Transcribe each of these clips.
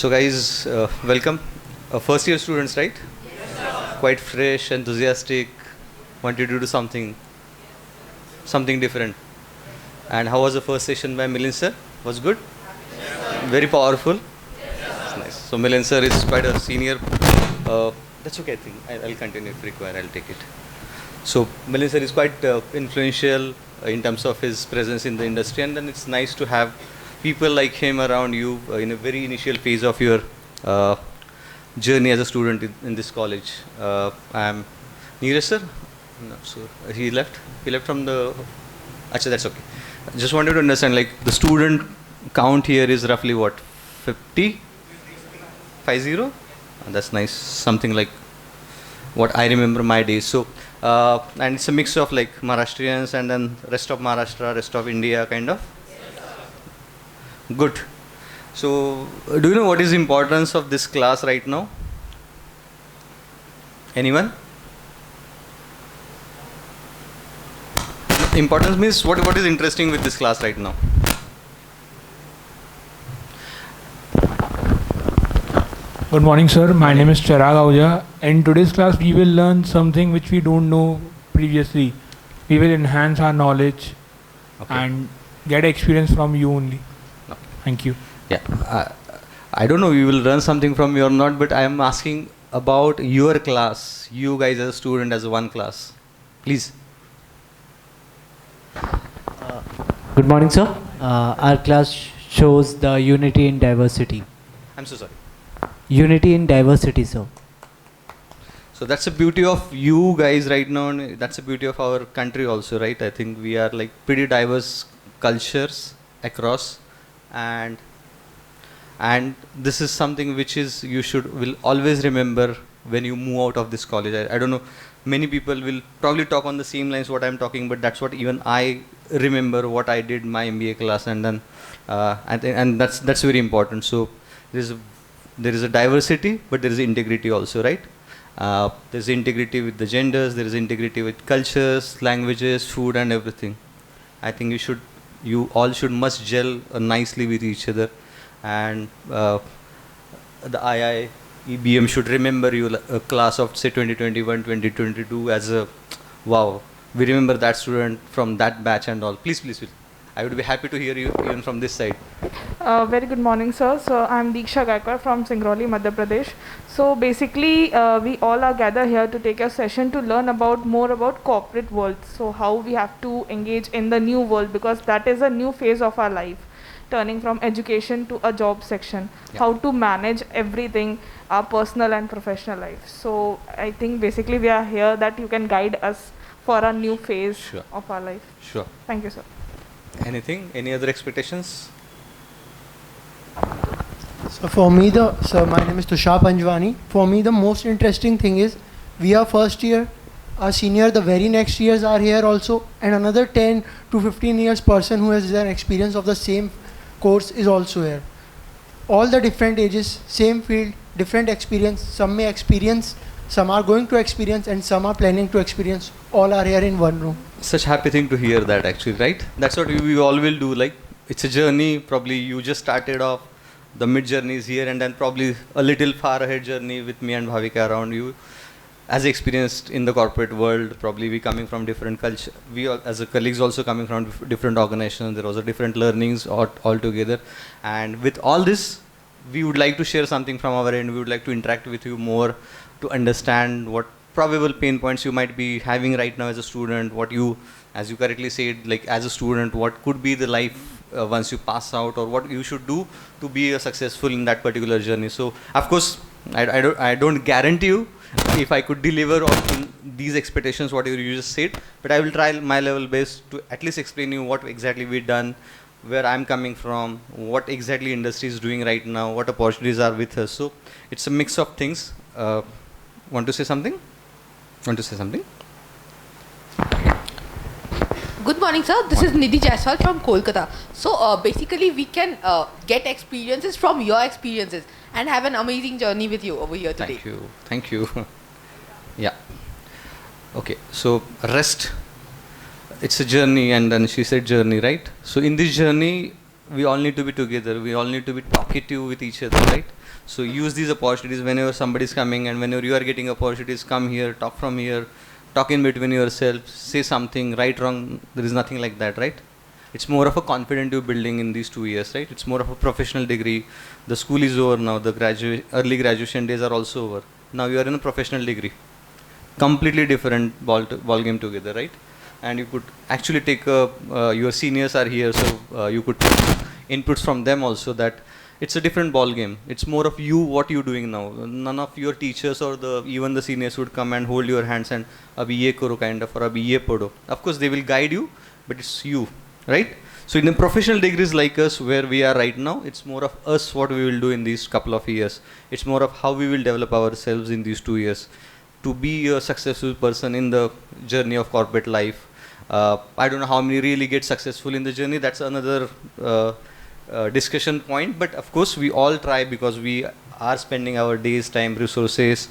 So guys, welcome. First year students, right? Yes, sir. Quite fresh, enthusiastic, wanted to do something different. And how was the first session by Milind sir? Was good? Yes, very powerful? Yes, that's nice. So Milind sir is quite a senior. That's okay, I think. I'll continue if required, I'll take it. So Milind sir is quite influential in terms of his presence in the industry, and then it's nice to have people like him around you in a very initial phase of your journey as a student in this college. I'm Neeraj sir. No, so he left. He left from the. Actually, that's okay. Just wanted to understand, like, the student count here is roughly what, 50? 50? That's nice. Something like what I remember my days. So, and it's a mix of like Maharashtrians and then rest of Maharashtra, rest of India, kind of. Good. So, do you know what is the importance of this class right now? Anyone? Importance means what is interesting with this class right now? Good morning, sir. My name is Chirag Ahuja. In today's class, we will learn something which we don't know previously. We will enhance our knowledge and get experience from you only. Okay. Thank you. Yeah. I don't know we will learn something from you or not, but I am asking about your class. You guys as a student, as one class. Please. Good morning, sir. Our class shows the unity in diversity. I'm so sorry. Unity in diversity, sir. So that's the beauty of you guys right now, and that's the beauty of our country also, right? I think we are like pretty diverse cultures across, and this is something which is will always remember when you move out of this college. I don't know, many people will probably talk on the same lines what I'm talking, but that's what even I remember what I did my MBA class, and then and that's very important. So there is a diversity, but there is integrity also, right? There's integrity with the genders, there is integrity with cultures, languages, food, and everything. I think you all should must gel nicely with each other, and the IIEBM should remember you, a class of say 2021, 2022 as a wow. We remember that student from that batch and all. Please. I would be happy to hear you even from this side. Very good morning, sir. So I'm Diksha Gaikwad from Singrauli, Madhya Pradesh. So basically, we all are gathered here to take a session to learn more about corporate world. So how we have to engage in the new world, because that is a new phase of our life, turning from education to a job section. Yeah. How to manage everything, our personal and professional life. So I think basically we are here that you can guide us for a new phase of our life. Sure. Thank you, sir. Anything? Any other expectations? So for me, my name is Tushar Panjwani. For me, the most interesting thing is we are first year, our senior, the very next years are here also, and another 10 to 15 years person who has their experience of the same course is also here. All the different ages, same field, different experience. Some may experience, some are going to experience, and some are planning to experience. All are here in one room. Such happy thing to hear that, actually, right? That's what we all will do. Like, it's a journey. Probably you just started off, the mid journey is here, and then probably a little far ahead journey with me and Bhavika around you, as experienced in the corporate world. Probably we coming from different culture. We all, as a colleagues, also coming from different organizations. There was a different learnings all together, and with all this, we would like to share something from our end. We would like to interact with you more to understand what probable pain points you might be having right now as a student, what you, as you correctly said, like as a student, what could be the life once you pass out, or what you should do to be successful in that particular journey. So, of course, I don't guarantee you if I could deliver on these expectations, what you just said, but I will try my level best to at least explain you what exactly we've done, where I'm coming from, what exactly industry is doing right now, what opportunities are with us. So, it's a mix of things. Want to say something? Good morning, sir. This is Nidhi Jaiswal from Kolkata. So basically we can get experiences from your experiences and have an amazing journey with you over here today. Thank you. Yeah. Okay. So rest, it's a journey, and then she said journey, right? So in this journey, we all need to be together. We all need to be talkative with each other, right? So use these opportunities whenever somebody is coming, and whenever you are getting opportunities, come here, talk from here, talk in between yourself, say something, right, wrong. There is nothing like that, right? It's more of a confidence you're building in these 2 years, right? It's more of a professional degree. The school is over now. The early graduation days are also over. Now you are in a professional degree. Completely different ball game together, right? And you could actually take your seniors are here, so you could take inputs from them also. That it's a different ball game. It's more of you, what you're doing now. None of your teachers or even the seniors would come and hold your hands and abhi ye karo kind of, or abhi ye padho. Of course they will guide you, but it's you, right? So in the professional degrees like us, where we are right now, it's more of us, what we will do in these couple of years. It's more of how we will develop ourselves in these 2 years to be a successful person in the journey of corporate life. I don't know how many really get successful in the journey. That's another discussion point. But of course, we all try, because we are spending our days, time, resources,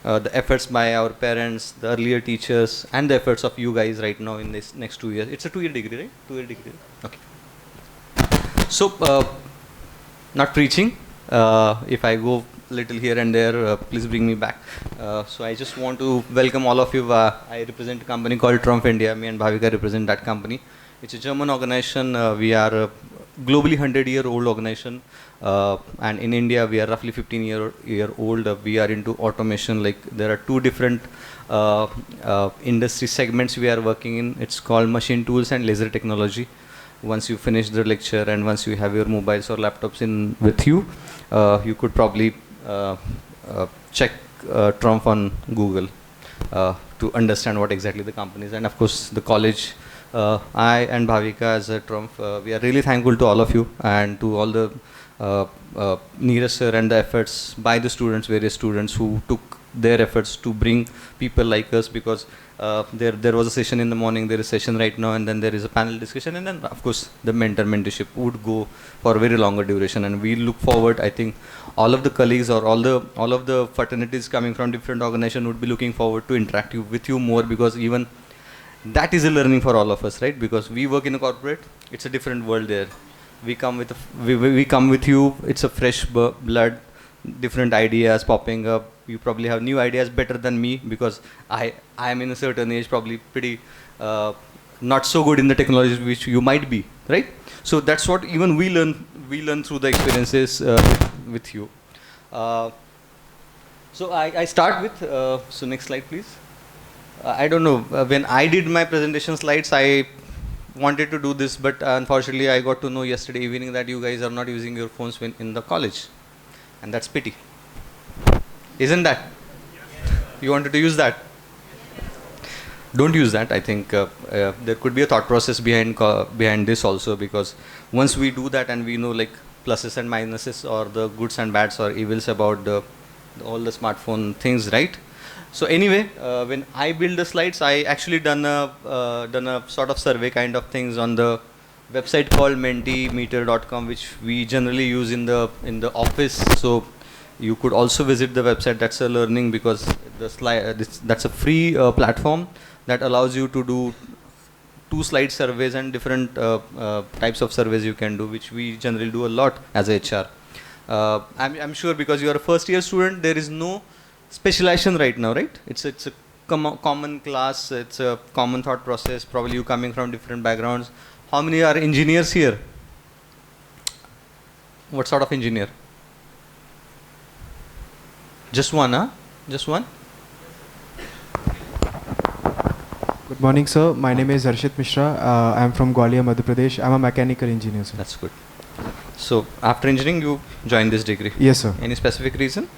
the efforts by our parents, the earlier teachers, and the efforts of you guys right now in this next 2 years. It's a 2-year degree, right? 2-year degree. Okay. So, not preaching. If I go little here and there, please bring me back. So I just want to welcome all of you. I represent a company called Trump India. Me and Bhavika represent that company. It's a German organization. We are a globally 100-year-old organization. And in India, we are roughly 15-year-old. We are into automation. Like, there are 2 different industry segments we are working in. It's called machine tools and laser technology. Once you finish the lecture and once you have your mobiles or laptops in with you, you could probably check Trump on Google to understand what exactly the company is. And of course, the college, I and Bhavika as a Trump, we are really thankful to all of you and to all the Neeraj sir and the efforts by the students, various students who took their efforts to bring people like us, because there was a session in the morning, there is a session right now, and then there is a panel discussion, and then of course the mentorship would go for a very longer duration. And we look forward, I think all of the colleagues or all of the fraternities coming from different organizations would be looking forward to interact with you more, because even that is a learning for all of us, right? Because we work in a corporate, it's a different world there. We come with you, it's a fresh blood, different ideas popping up. You probably have new ideas better than me, because I am in a certain age probably pretty not so good in the technologies which you might be, right? So that's what even we learn through the experiences with you. So I start with, so next slide please. I don't know, when I did my presentation slides, I wanted to do this, but unfortunately I got to know yesterday evening that you guys are not using your phones when in the college, and that's pity. Isn't that? You wanted to use that? Don't use that. I think there could be a thought process behind this also, because once we do that and we know like pluses and minuses, or the goods and bads or evils about all the smartphone things, right? So anyway, when I build the slides, I actually done a sort of survey kind of things on the website called mentimeter.com, which we generally use in the office. So you could also visit the website. That's a learning, because that's a free platform that allows you to do 2 slide surveys and different types of surveys you can do, which we generally do a lot as HR. I'm sure because you are a first year student, there is no specialization right now, right? It's a common class, it's a common thought process, probably you coming from different backgrounds. How many are engineers here? What sort of engineer? Just one, huh? Just one? Good morning, sir. My name is Harshit Mishra. I am from Gwalior, Madhya Pradesh. I'm a mechanical engineer, sir. That's good. So, after engineering, you joined this degree? Yes, sir. Any specific reason?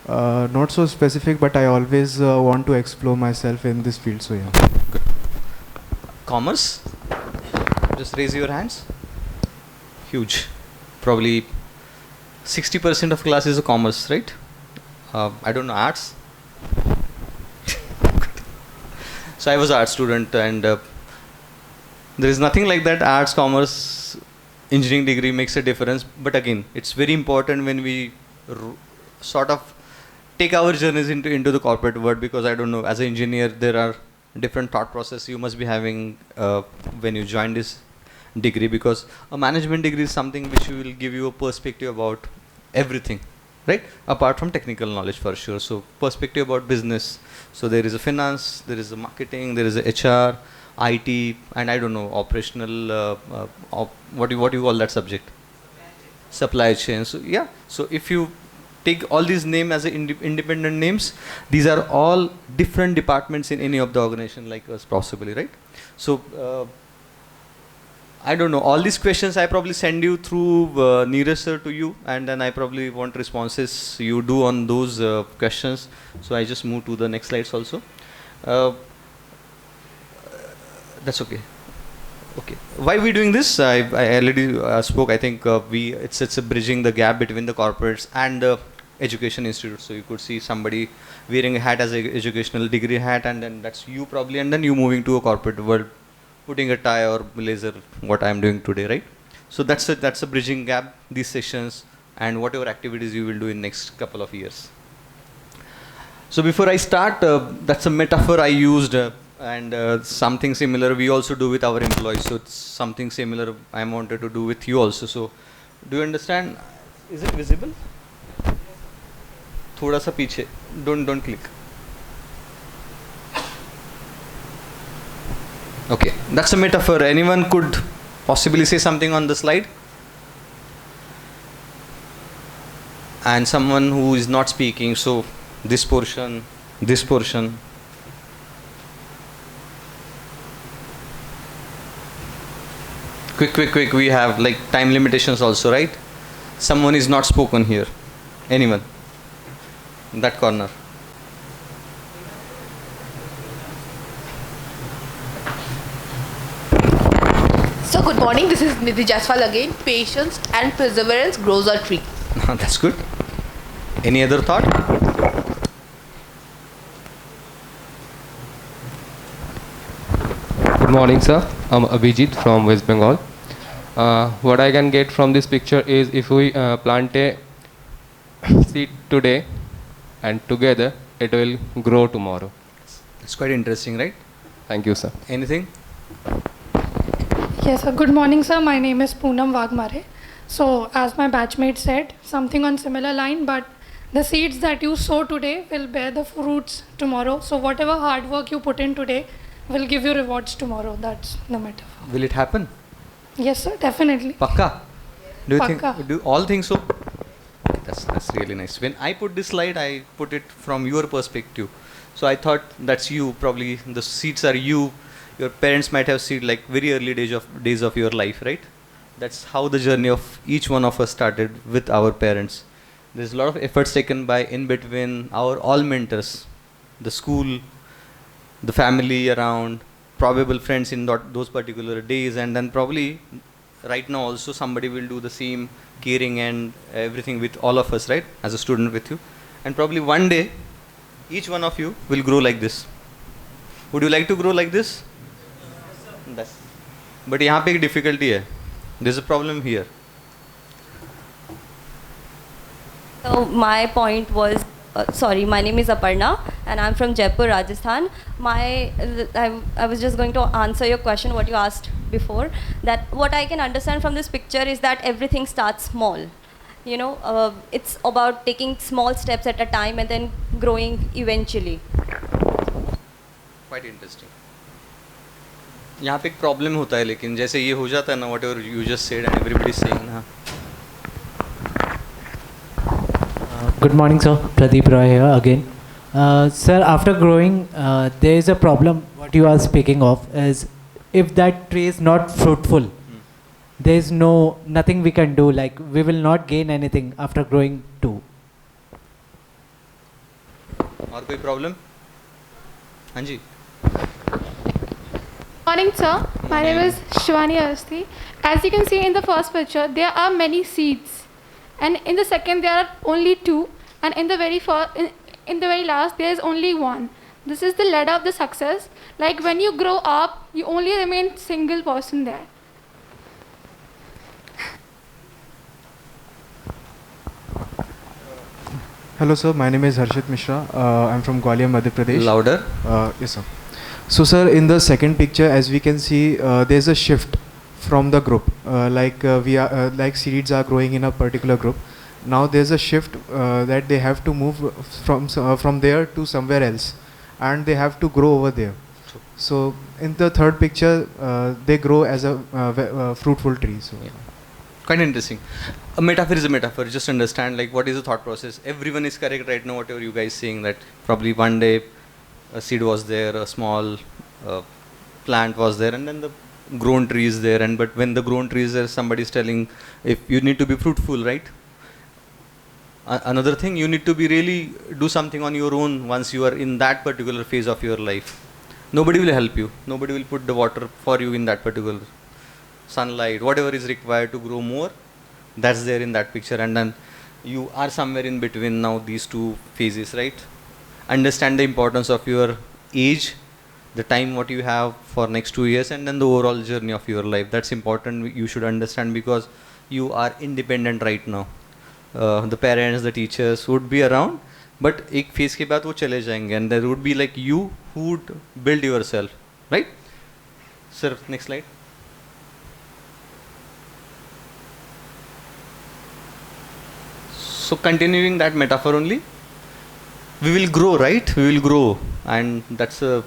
Not so specific, but I always want to explore myself in this field, so yeah. Good. Commerce? Just raise your hands. Huge. Probably 60% of class is a commerce, right? I don't know, arts? So I was an art student, and there is nothing like that. Arts, commerce, engineering degree makes a difference. But again, it's very important when we sort of take our journeys into the corporate world, because I don't know, as an engineer, there are different thought process you must be having when you join this. degree, because a management degree is something which will give you a perspective about everything, right? Apart from technical knowledge for sure. So perspective about business. So there is a finance, there is a marketing, there is a HR, IT, and I don't know, operational, what do you call that subject? Supply chain. So yeah, so if you take all these names as independent names, these are all different departments in any of the organization like us possibly, right? So I don't know, all these questions I probably send you through Neeraj sir to you, and then I probably want responses you do on those questions. So I just move to the next slides also. That's okay. Okay. Why we doing this? I already spoke. I think it's a bridging the gap between the corporates and the education institute. So you could see somebody wearing a hat as an educational degree hat, and then that's you probably, and then you moving to a corporate world, putting a tie or blazer, what I am doing today, right? So that's a bridging gap, these sessions, and whatever activities you will do in next couple of years. So before I start, that's a metaphor I used. And something similar we also do with our employees. So it's something similar I wanted to do with you also. So do you understand? Is it visible? Thoda sa piche. Don't click. Okay, that's a metaphor. Anyone could possibly say something on the slide? And someone who is not speaking. So this portion, this portion. Quick, we have like time limitations also, right? Someone is not spoken here. Anyone? In that corner. So good morning, this is Nidhi Jaiswal again. Patience and perseverance grows a tree. That's good. Any other thought? Good morning, sir. I'm Abhijit from West Bengal. What I can get from this picture is if we plant a seed today and together it will grow tomorrow. It's quite interesting, right? Thank you, sir. Anything? Yes, sir. Good morning, sir. My name is Poonam Wagmare. So, as my batchmate said, something on similar line, but the seeds that you sow today will bear the fruits tomorrow. So, whatever hard work you put in today will give you rewards tomorrow. That's the metaphor. Will it happen? Yes, sir. Definitely. Pakka? Do you Pakka. think? Do all think so? Okay, that's really nice. When I put this slide, I put it from your perspective. So I thought that's you. Probably the seeds are you. Your parents might have seed like very early days of your life, right? That's how the journey of each one of us started with our parents. There's a lot of efforts taken by in between our all mentors, the school, the family around, probable friends in those particular days, and then probably right now also somebody will do the same caring and everything with all of us, right? As a student with you. And probably one day, each one of you will grow like this. Would you like to grow like this? Yes. But यहाँ पे एक difficulty है. There's a problem here. So my point was, my name is Aparna and I'm from Jaipur, Rajasthan. I was just going to answer your question, what you asked before, that what I can understand from this picture is that everything starts small. You know, it's about taking small steps at a time and then growing eventually. Quite interesting. यहाँ पे एक problem होता है, लेकिन जैसे ये हो जाता है ना, whatever you just said and everybody is saying ना. Good morning, sir. Pradeep Roy here again. Sir, after growing, there is a problem. What you are speaking of is if that tree is not fruitful, there is nothing we can do. Like we will not gain anything after growing too. और कोई problem? हाँ जी. Morning, sir. My name is Shivani Asthi. As you can see in the first picture, there are many seeds, and in the second there are only two, and in the very last there is only one. This is the ladder of the success. Like when you grow up, you only remain single person there. Hello, sir. My name is Harshit Mishra. I'm from Gwalior, Madhya Pradesh. Louder. Yes, sir. So, sir, in the second picture, as we can see, there's a shift from the group. Like seeds are growing in a particular group. Now there's a shift that they have to move from there to somewhere else, and they have to grow over there. So in the third picture, they grow as a fruitful tree. So. Yeah. Quite interesting. A metaphor is a metaphor. Just understand like what is the thought process. Everyone is correct right now. Whatever you guys saying, that probably one day a seed was there, a small plant was there, and then the grown tree is there. And but when the grown tree is there, somebody is telling if you need to be fruitful, right? Another thing, you need to be really do something on your own once you are in that particular phase of your life. Nobody will help you. Nobody will put the water for you in that particular sunlight, whatever is required to grow more, that's there in that picture. And then you are somewhere in between now these two phases, right? Understand the importance of your age, the time what you have for next 2 years, and then the overall journey of your life. That's important. You should understand because you are independent right now. The parents, the teachers would be around, but एक phase के बाद वो चले जाएंगे, and there would be like you who would build yourself, right? Sir, next slide. So continuing that metaphor only, we will grow, right? We will grow, and that's a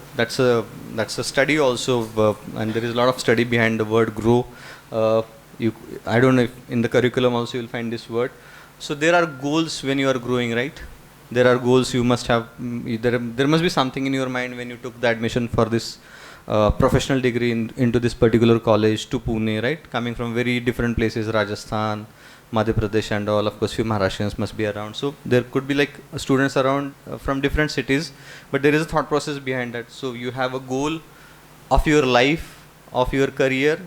study also, and there is a lot of study behind the word grow. I don't know if in the curriculum also you will find this word. So there are goals when you are growing, right? There are goals you must have. There must be something in your mind when you took the admission for this professional degree into this particular college to Pune, right? Coming from very different places, Rajasthan, Madhya Pradesh and all, of course few Maharashtrians must be around. So there could be like students around from different cities, but there is a thought process behind that. So you have a goal of your life, of your career,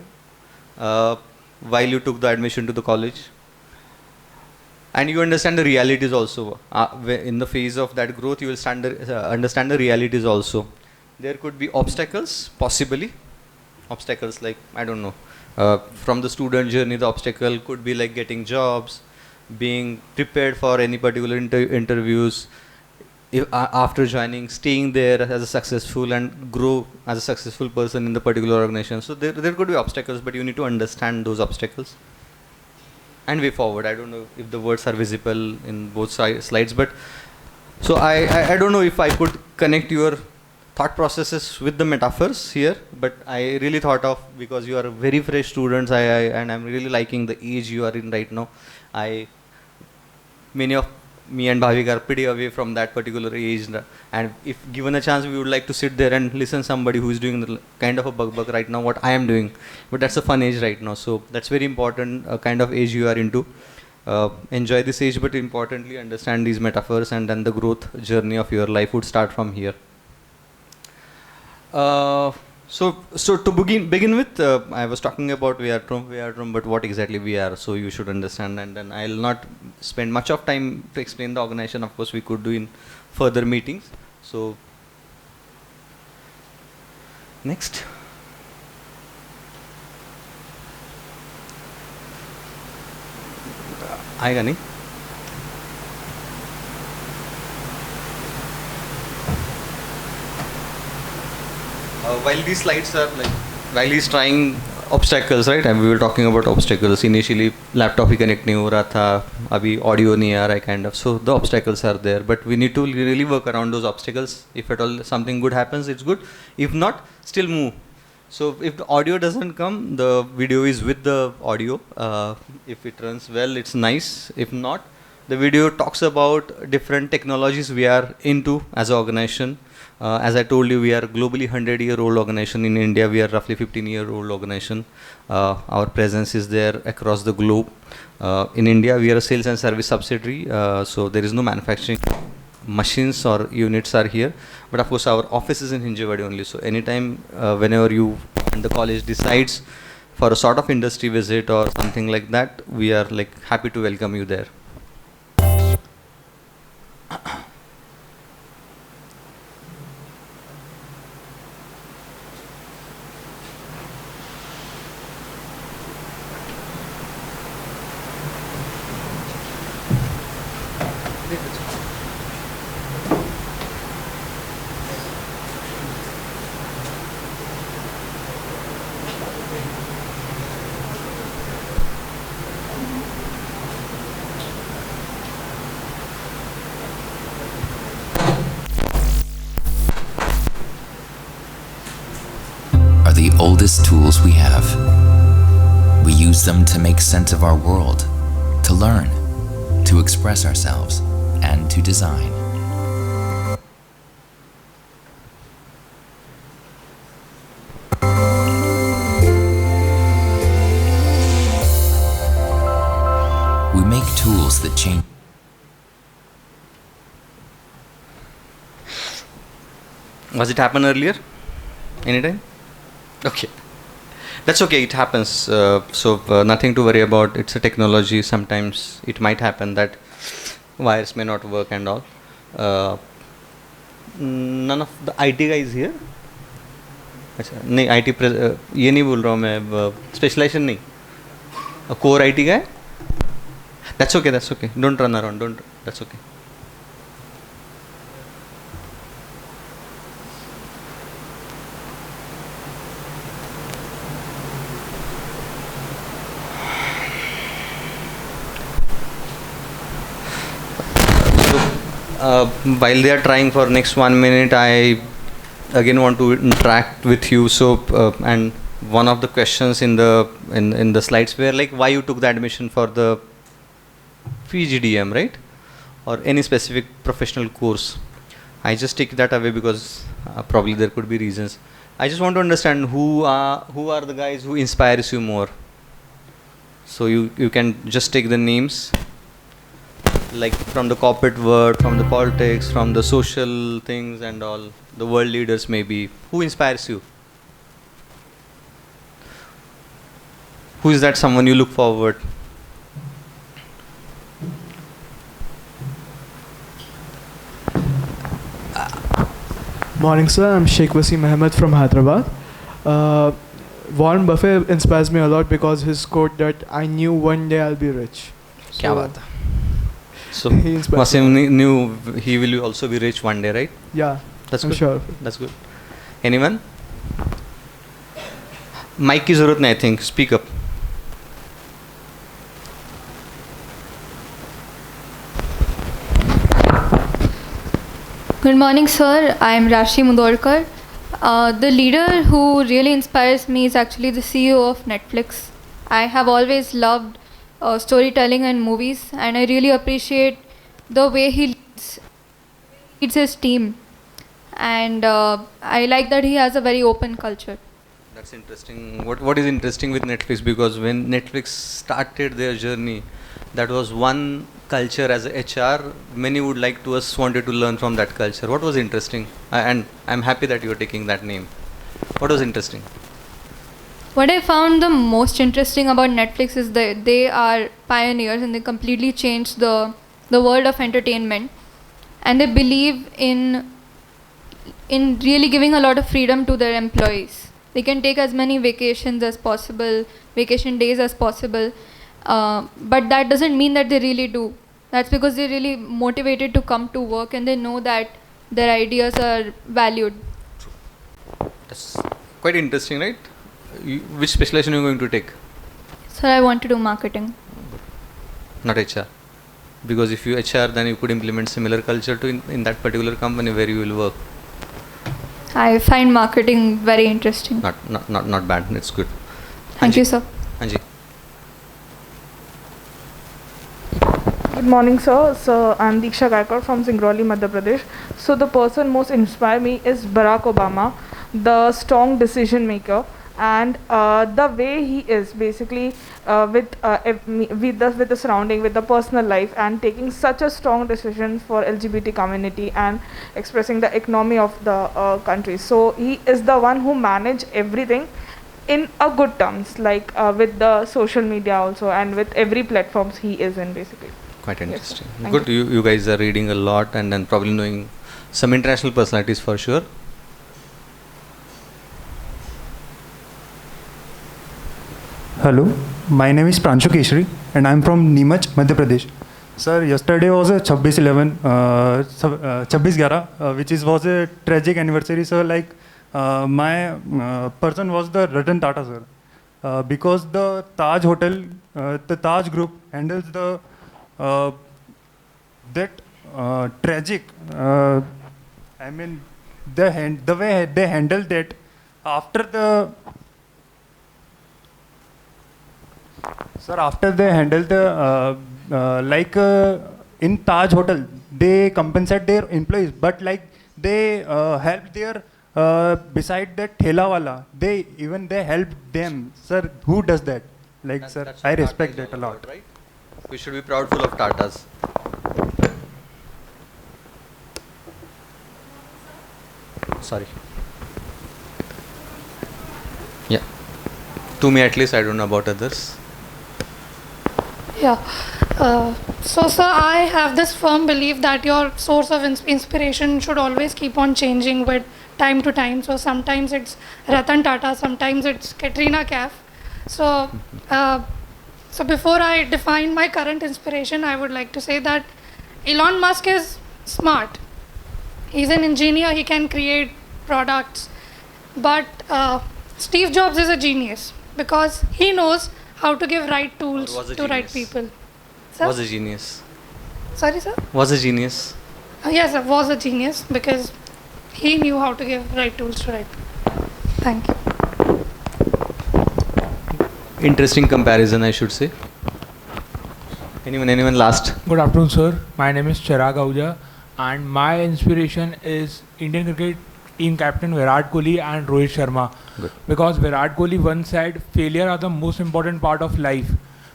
while you took the admission to the college. And you understand the realities also. In the phase of that growth, you will understand the realities also. There could be obstacles, possibly. Obstacles like, I don't know. From the student journey, the obstacle could be like getting jobs, being prepared for any particular interviews, after joining, staying there as a successful and grow as a successful person in the particular organization. So there could be obstacles, but you need to understand those obstacles and way forward. I don't know if the words are visible in both slides, but so I don't know if I could connect your thought processes with the metaphors here, but I really thought of, because you are very fresh students, and I'm really liking the age you are in right now. Many of me and Bhavik are pretty away from that particular age, and if given a chance, we would like to sit there and listen somebody who is doing the kind of a bug right now what I am doing. But that's a fun age right now, so that's very important kind of age you are into. Enjoy this age, but importantly understand these metaphors, and then the growth journey of your life would start from here. So to begin with, I was talking about VR, but what exactly we are, so you should understand, and then I'll not spend much of time to explain the organization. Of course, we could do in further meetings. So next. Hi, Gani. While these slides are like, while he's trying obstacles, right? And we were talking about obstacles. Initially, laptop he connect नहीं हो रहा था, अभी audio नहीं आ रहा है kind of. So the obstacles are there, but we need to really work around those obstacles. If at all something good happens, it's good. If not, still move. So if the audio doesn't come, the video is with the audio. If it runs well, it's nice. If not, the video talks about different technologies we are into as an organization. As I told you, we are globally 100-year-old organization. In India, we are roughly 15-year-old organization. Our presence is there across the globe. In India, we are a sales and service subsidiary, so there is no manufacturing. Machines or units are here, but of course our office is in Hinjewadi only. So anytime, whenever you and the college decides for a sort of industry visit or something like that, we are like happy to welcome you there. the oldest tools we have. We use them to make sense of our world, to learn, to express ourselves, and to design. We make tools that change. Was it happen earlier? Anytime? Okay. That's okay, it happens. Nothing to worry about. It's a technology. Sometimes it might happen that wires may not work and all. None of the IT guys here? अच्छा नहीं IT ये नहीं बोल रहा हूँ मैं specialisation नहीं core IT guy? That's okay, that's okay. Don't run around, that's okay. While they are trying for next 1 minute, I again want to interact with you. And one of the questions in the slides were like, why you took the admission for the PGDM, right? Or any specific professional course. I just take that away because probably there could be reasons. I just want to understand who are the guys who inspires you more. So you can just take the names, like from the corporate world, from the politics, from the social things and all, the world leaders maybe. Who inspires you? Who is that someone you look forward? Morning sir, I'm Sheikh Wasim Ahmed from Hyderabad. Warren Buffett inspires me a lot because his quote that I knew one day I'll be rich. Kya baat hai? So Wasim knew he will also be rich one day, right? Yeah, that's I'm good. sure. That's good. Anyone? Mic ki zarurat nahi, I think. Speak up. Good morning, sir. I am Rashi Mudolkar. The leader who really inspires me is actually the CEO of Netflix. I have always loved storytelling and movies, and I really appreciate the way he leads his team. And I like that he has a very open culture. That's interesting. What is interesting with Netflix, because when Netflix started their journey, that was one culture as a HR. Many would like to us wanted to learn from that culture. What was interesting? And I'm happy that you are taking that name. What was interesting? What I found the most interesting about Netflix is that they are pioneers and they completely changed the world of entertainment, and they believe in really giving a lot of freedom to their employees. They can take as many vacation days as possible, but that doesn't mean that they really do. That's because they're really motivated to come to work and they know that their ideas are valued. That's quite interesting, right? Which specialization are you going to take? So I want to do marketing. Not HR. Because if you HR, then you could implement similar culture to in that particular company where you will work. I find marketing very interesting. Not bad. It's good. Thank you, sir. Anji. Good morning, sir. So I'm Diksha Gaikwad from Singrauli, Madhya Pradesh. So the person most inspired me is Barack Obama, the strong decision maker, and the way he is basically with the surrounding, with the personal life, and taking such a strong decision for LGBT community and expressing the economy of the country. So he is the one who managed everything in a good terms, like with the social media also and with every platforms he is in basically. Quite interesting. Yes, Good. You guys are reading a lot and then probably knowing some international personalities for sure. Hello, my name is Pranshu Keshri and I am from Neemach, Madhya Pradesh. Sir, yesterday was a 26/11, which was a tragic anniversary. Sir, like my person was the Ratan Tata, sir, because the Taj Hotel, the Taj Group handles the that tragic. I mean, the way they handled that after they handle the in Taj Hotel, they compensate their employees, but like they help their beside that thela wala, they help them. Sir, who does that? Like, That's sir, what I Tata respect is that a all lot. about, right? We should be proudful of Tatas. Sorry. Yeah. To me at least, I don't know about others. Yeah. So, sir, I have this firm belief that your source of inspiration should always keep on changing with time to time. So, sometimes it's Ratan Tata, sometimes it's Katrina Kaif. So, so before I define my current inspiration, I would like to say that Elon Musk is smart. He's an engineer, he can create products. But Steve Jobs is a genius because he knows how to give right tools to right people. Sir? Was a genius. Sorry, sir? Was a genius. Yes, sir, was a genius because he knew how to give right tools to right people. Thank you. Interesting comparison, I should say. Anyone last? Good afternoon, sir. My name is Chirag Ahuja, and my inspiration is Indian cricket team captain Virat Kohli and Rohit Sharma. Good. Because Virat Kohli once said, failure are the most important part of life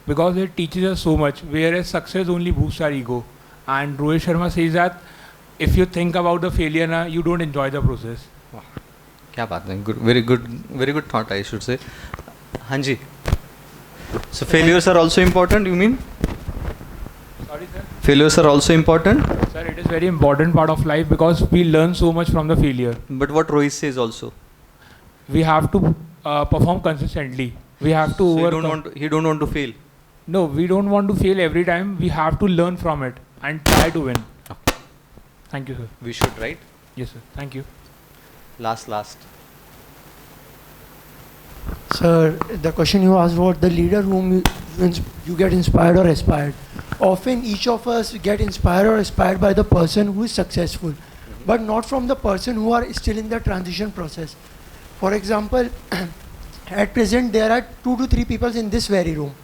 because it teaches us so much, whereas success only boosts our ego. And Rohit Sharma says that if you think about the failure, na, you don't enjoy the process. Wow. Kya baat hai? Good, very good thought, I should say. Hanji. So failures are also important, you mean? Sorry, sir. Failures are also important? Sir, it is very important part of life because we learn so much from the failure. But what Rohit says also? We have to perform consistently. We have to So overcome. he don't want to fail. No, we don't want to fail every time. We have to learn from it and try to win. Okay. Thank you, sir. We should, right? Yes, sir. Thank you. Last. Sir, the question you asked about the leader whom you get inspired or aspired. Often each of us get inspired or aspired by the person who is successful, but not from the person who are still in the transition process. For example, at present there are 2 to 3 people in this very room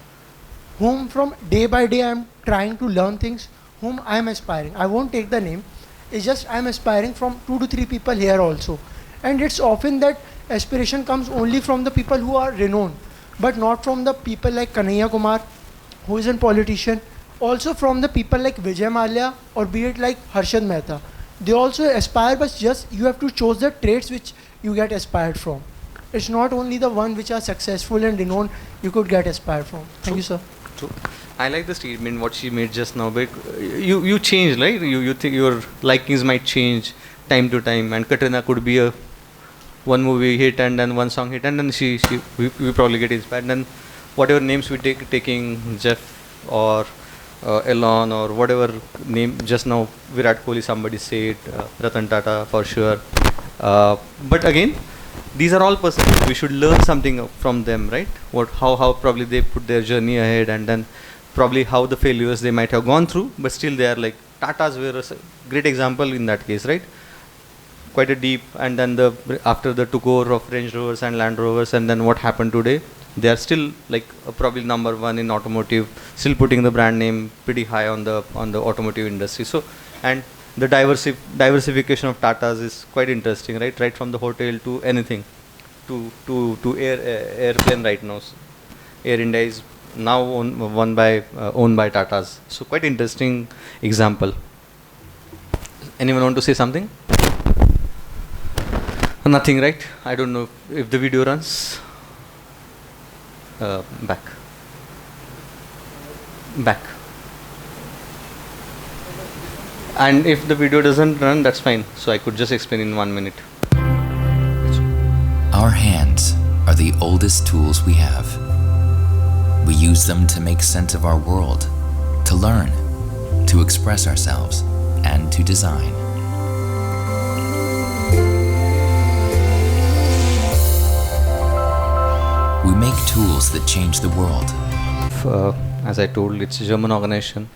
whom from day by day I am trying to learn things, whom I am aspiring. I won't take the name. It's just I am aspiring from 2 to 3 people here also. And it's often that aspiration comes only from the people who are renowned, but not from the people like Kanhaiya Kumar, who is a politician, also from the people like Vijay Mallya or be it like Harshad Mehta. They also aspire, but just you have to choose the traits which you get aspired from. It's not only the one which are successful and renowned you could get aspired from. Thank you, sir. True. I like the statement what she made just now, but you change, right? You think your likings might change time to time, and Katrina could be a one movie hit and then one song hit, and then we probably get inspired. And then whatever names we taking Jeff or Elon or whatever name just now, Virat Kohli, somebody said, Ratan Tata for sure. But again, these are all persons. We should learn something from them, right? How probably they put their journey ahead, and then probably how the failures they might have gone through, but still they are like Tatas were a great example in that case, right? Quite a deep, and then after the took over of Range Rovers and Land Rovers, and then what happened today, they are still like probably number 1 in automotive, still putting the brand name pretty high on the automotive industry. So, and the diversification of Tatas is quite interesting, right? Right from the hotel to anything, to airplane right now. Air India is now owned by Tatas. So quite interesting example. Anyone want to say something? Nothing, right? I don't know if the video runs. Back. And if the video doesn't run, that's fine. So I could just explain in 1 minute. Our hands are the oldest tools we have. We use them to make sense of our world, to learn, to express ourselves, and to design. We make tools that change the world. As I told, it's a German organization.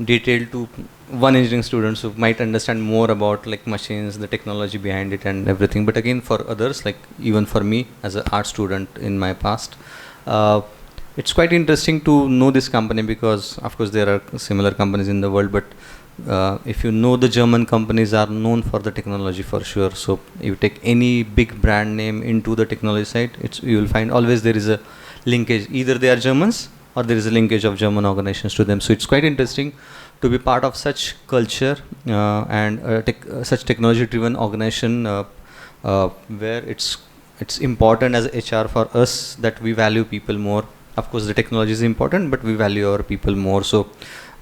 detailed to one engineering student who might understand more about like machines, the technology behind it and everything. But again, for others, like even for me as an art student in my past, it's quite interesting to know this company, because of course there are similar companies in the world, but if you know, the German companies are known for the technology for sure. So you take any big brand name into the technology side, you will find always there is a linkage. Either they are Germans or there is a linkage of German organizations to them. So it's quite interesting to be part of such culture and such technology-driven organization where it's important as HR for us that we value people more. Of course, the technology is important, but we value our people more. So,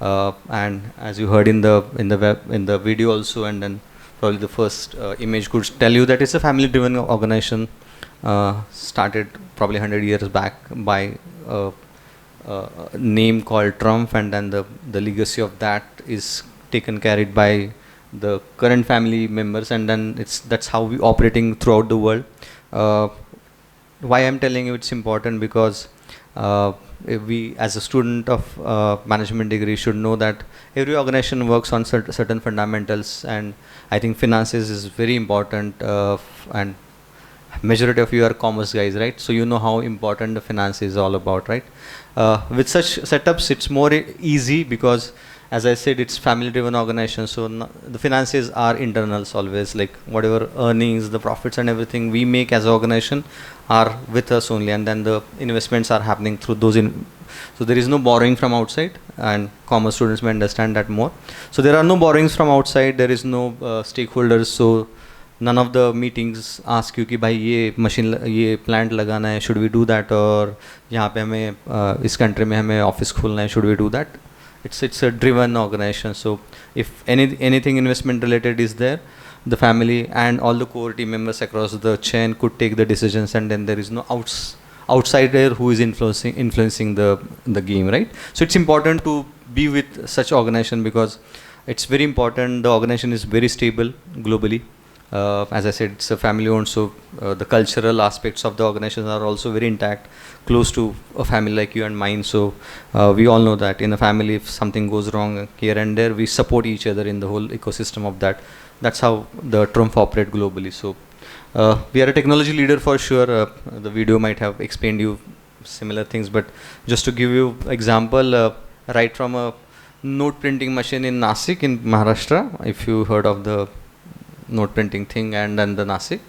and as you heard in the video also, and then probably the first image could tell you that it's a family-driven organization, started probably 100 years back by a name called Trump, and then the legacy of that is carried by the current family members, and then that's how we operating throughout the world. Why I'm telling you it's important, because we as a student of management degree should know that every organization works on certain fundamentals, and I think finances is very important, and majority of you are commerce guys, right? So you know how important the finance is all about, right? With such setups, it's more easy because, as I said, it's family-driven organization. So the finances are internals always, like whatever earnings, the profits and everything we make as an organization are with us only, and then the investments are happening through those. So there is no borrowing from outside, and commerce students may understand that more. So there are no borrowings from outside. There is no stakeholders. So none of the meetings ask you कि भाई ये machine ये plant लगाना है, should we do that, और यहाँ पे हमें इस country में हमें office खोलना है, should we do that? It's a driven organization. So if anything investment related is there, the family and all the core team members across the chain could take the decisions, and then there is no outsider who is influencing the game, right? So it's important to be with such organization, because it's very important. The organization is very stable globally. As I said, it's a family owned, so the cultural aspects of the organization are also very intact, close to a family like you and mine. So we all know that in a family, if something goes wrong here and there, we support each other in the whole ecosystem of that. That's how the Trump operate globally. So we are a technology leader for sure. The video might have explained you similar things, but just to give you example, right from a note printing machine in Nasik in Maharashtra, if you heard of the note printing thing, and then the Nasik,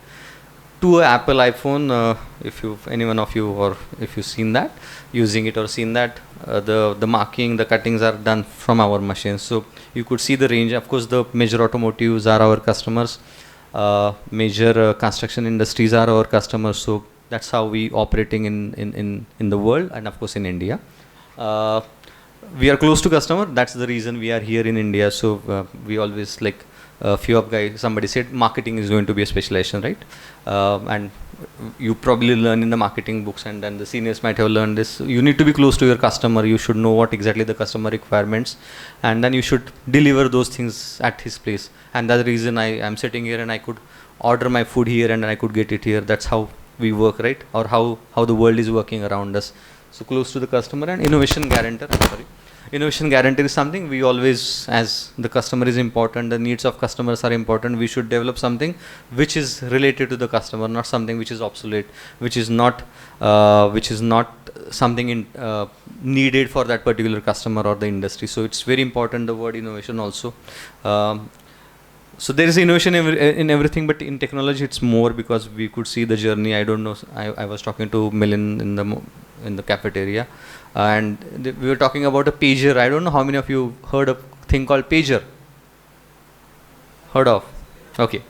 to a Apple iPhone, if anyone of you, or if you've seen that, using it or seen that, the marking, the cuttings are done from our machines. So you could see the range. Of course, the major automotives are our customers, major construction industries are our customers. So that's how we operating in the world, and of course in India. We are close to customer. That's the reason we are here in India. So we always like. Few of guys, somebody said marketing is going to be a specialization, right? And you probably learn in the marketing books, and then the seniors might have learned this. You need to be close to your customer. You should know what exactly the customer requirements, and then you should deliver those things at his place. And that's the reason I am sitting here, and I could order my food here, and I could get it here. That's how we work, right? Or how the world is working around us. So close to the customer, and innovation guarantor. Innovation guarantee is something we always, as the customer is important, the needs of customers are important, we should develop something which is related to the customer, not something which is obsolete, which is not something needed for that particular customer or the industry. So it's very important, the word innovation also. So there is innovation in everything, but in technology it's more, because we could see the journey. I don't know, I was talking to Milind in the cafeteria, and we were talking about a pager. I don't know how many of you heard of a thing called pager? Heard of? Okay.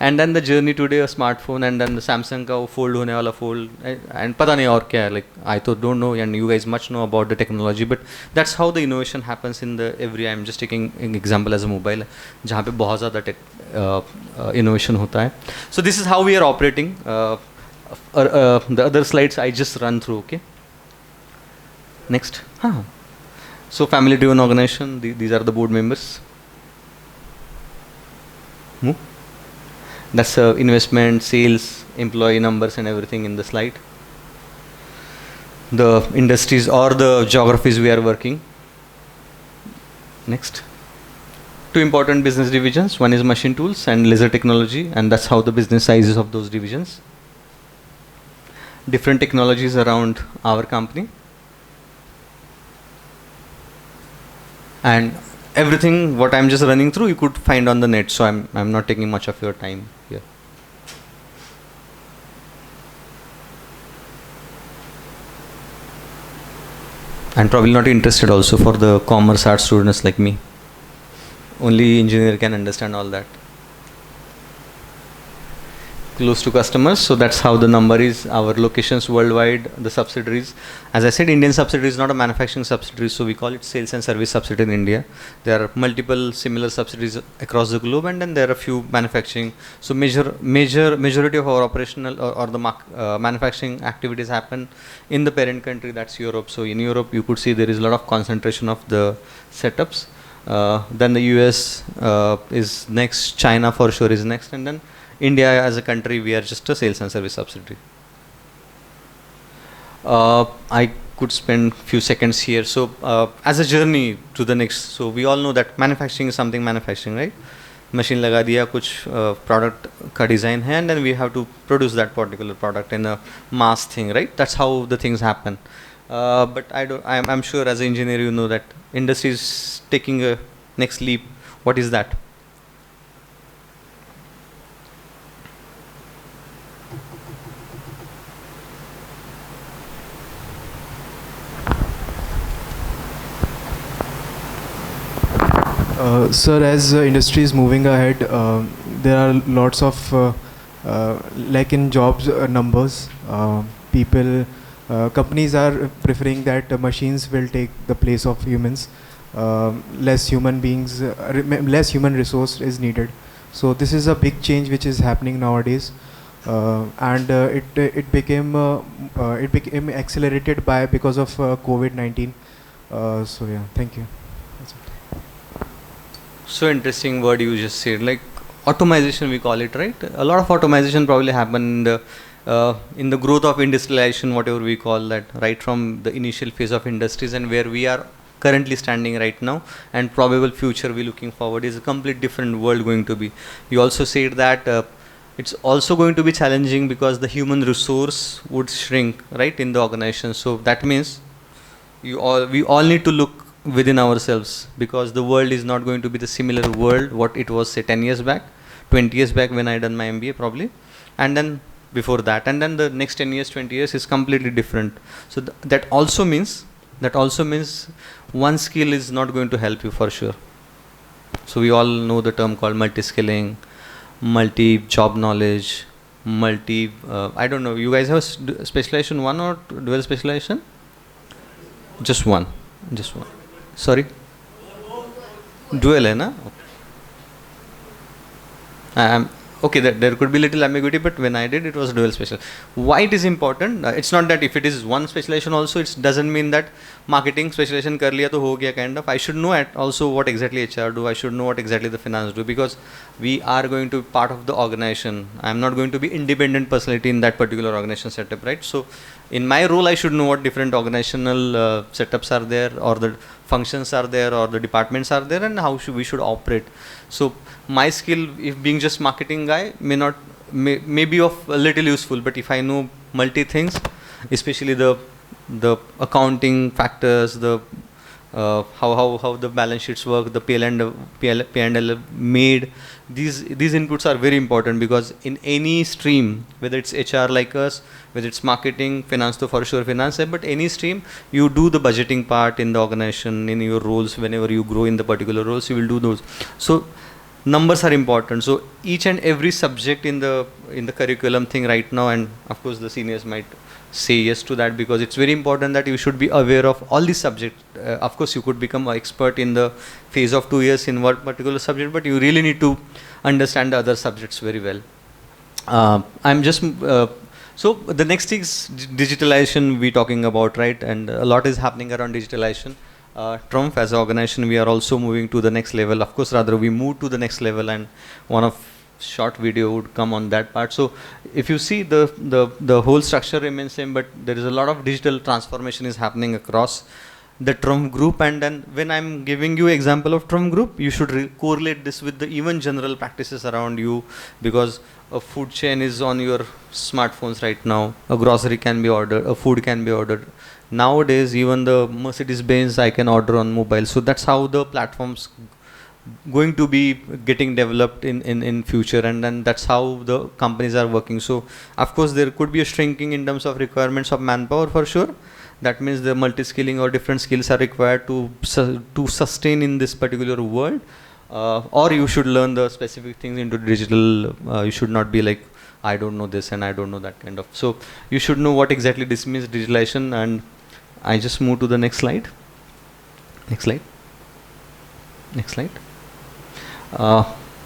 And then the journey today, a smartphone, and then the Samsung ka fold hone wala fold, and pata nahi aur kya hai. Like I don't know, and you guys much know about the technology, but that's how the innovation happens in the every. I'm just taking an example as a mobile, जहाँ पे बहुत ज़्यादा innovation होता है. So this is how we are operating. The other slides I just run through. Okay. Next. So family driven organization, these are the board members. That's investment, sales, employee numbers and everything in the slide. The industries or the geographies we are working. Next. Two important business divisions. One is machine tools and laser technology, and that's how the business sizes of those divisions. Different technologies around our company. And everything what I'm just running through you could find on the net, so I'm not taking much of your time here. And probably not interested also for the commerce art students like me. Only engineer can understand all that. Close to customers, so that's how the number is. Our locations worldwide, the subsidiaries. As I said, Indian subsidiary is not a manufacturing subsidiary, so we call it sales and service subsidiary in India. There are multiple similar subsidiaries across the globe, and then there are a few manufacturing. So majority of our operational or the manufacturing activities happen in the parent country, that's Europe. So in Europe, you could see there is a lot of concentration of the setups. Then the US is next, China for sure is next, and then India as a country, we are just a sales and service subsidiary. I could spend few seconds here. So as a journey to the next, so we all know that manufacturing is something manufacturing, right? Machine laga diya, kuch product ka design hai, and then we have to produce that particular product in a mass thing, right? That's how the things happen. But I'm sure as an engineer you know that industry is taking a next leap. What is that? Sir, as industry is moving ahead, there are lots of like in jobs numbers, people, companies are preferring that machines will take the place of humans. Less human beings, less human resource is needed. So this is a big change which is happening nowadays, and it became accelerated because of COVID-19. So yeah, thank you. So interesting word you just said, like automation we call it, right? A lot of automation probably happened in the growth of industrialization, whatever we call that, right from the initial phase of industries, and where we are currently standing right now, and probable future we looking forward is a complete different world going to be. You also said that it's also going to be challenging because the human resource would shrink, right, in the organization. So that means we all need to look within ourselves, because the world is not going to be the similar world what it was say 10 years back, 20 years back when I done my MBA probably, and then before that, and then the next 10 years, 20 years is completely different. So that also means one skill is not going to help you for sure. So we all know the term called multi-skilling, multi-job knowledge, I don't know, you guys have specialization one or dual specialization? Just one. Sorry? Dual hai na? Okay, there could be little ambiguity, but when I did, it was dual special. Why it is important? It's not that if it is one specialization also, it doesn't mean that marketing specialization kar liya to ho gaya kind of. I should know also what exactly HR do. I should know what exactly the finance do, because we are going to be part of the organization. I am not going to be independent personality in that particular organization setup, right? So in my role, I should know what different organizational setups are there, or the functions are there, or the departments are there, and how we should operate. So my skill, if being just marketing guy, may be of a little useful, but if I know multi things, especially the accounting factors, the how the balance sheets work, the P&L made, these inputs are very important, because in any stream, whether it's HR like us, whether it's marketing, finance to for sure finance, but any stream, you do the budgeting part in the organization, in your roles. Whenever you grow in the particular roles, you will do those. So numbers are important. So each and every subject in the curriculum thing right now, and of course the seniors might say yes to that, because it's very important that you should be aware of all these subjects. Of course you could become an expert in the phase of 2 years in one particular subject, but you really need to understand the other subjects very well. So the next is digitalization we talking about, right? And a lot is happening around digitalization. Trump as an organization, we are also moving to the next level. Of course, rather we move to the next level, and one of short video would come on that part. So if you see the whole structure remains same, but there is a lot of digital transformation is happening across. the Trump group, and then when I'm giving you example of Trump group, you should correlate this with the even general practices around you, because a food chain is on your smartphones right now. A grocery can be ordered, a food can be ordered. Nowadays, even the Mercedes-Benz I can order on mobile. So that's how the platforms going to be getting developed in future, and then that's how the companies are working. So of course there could be a shrinking in terms of requirements of manpower for sure. That means the multi-skilling or different skills are required to sustain in this particular world, or you should learn the specific things into digital. You should not be like, I don't know this and I don't know that kind of. So you should know what exactly this means, digitalization. And I just move to the next slide. Next slide. Next slide.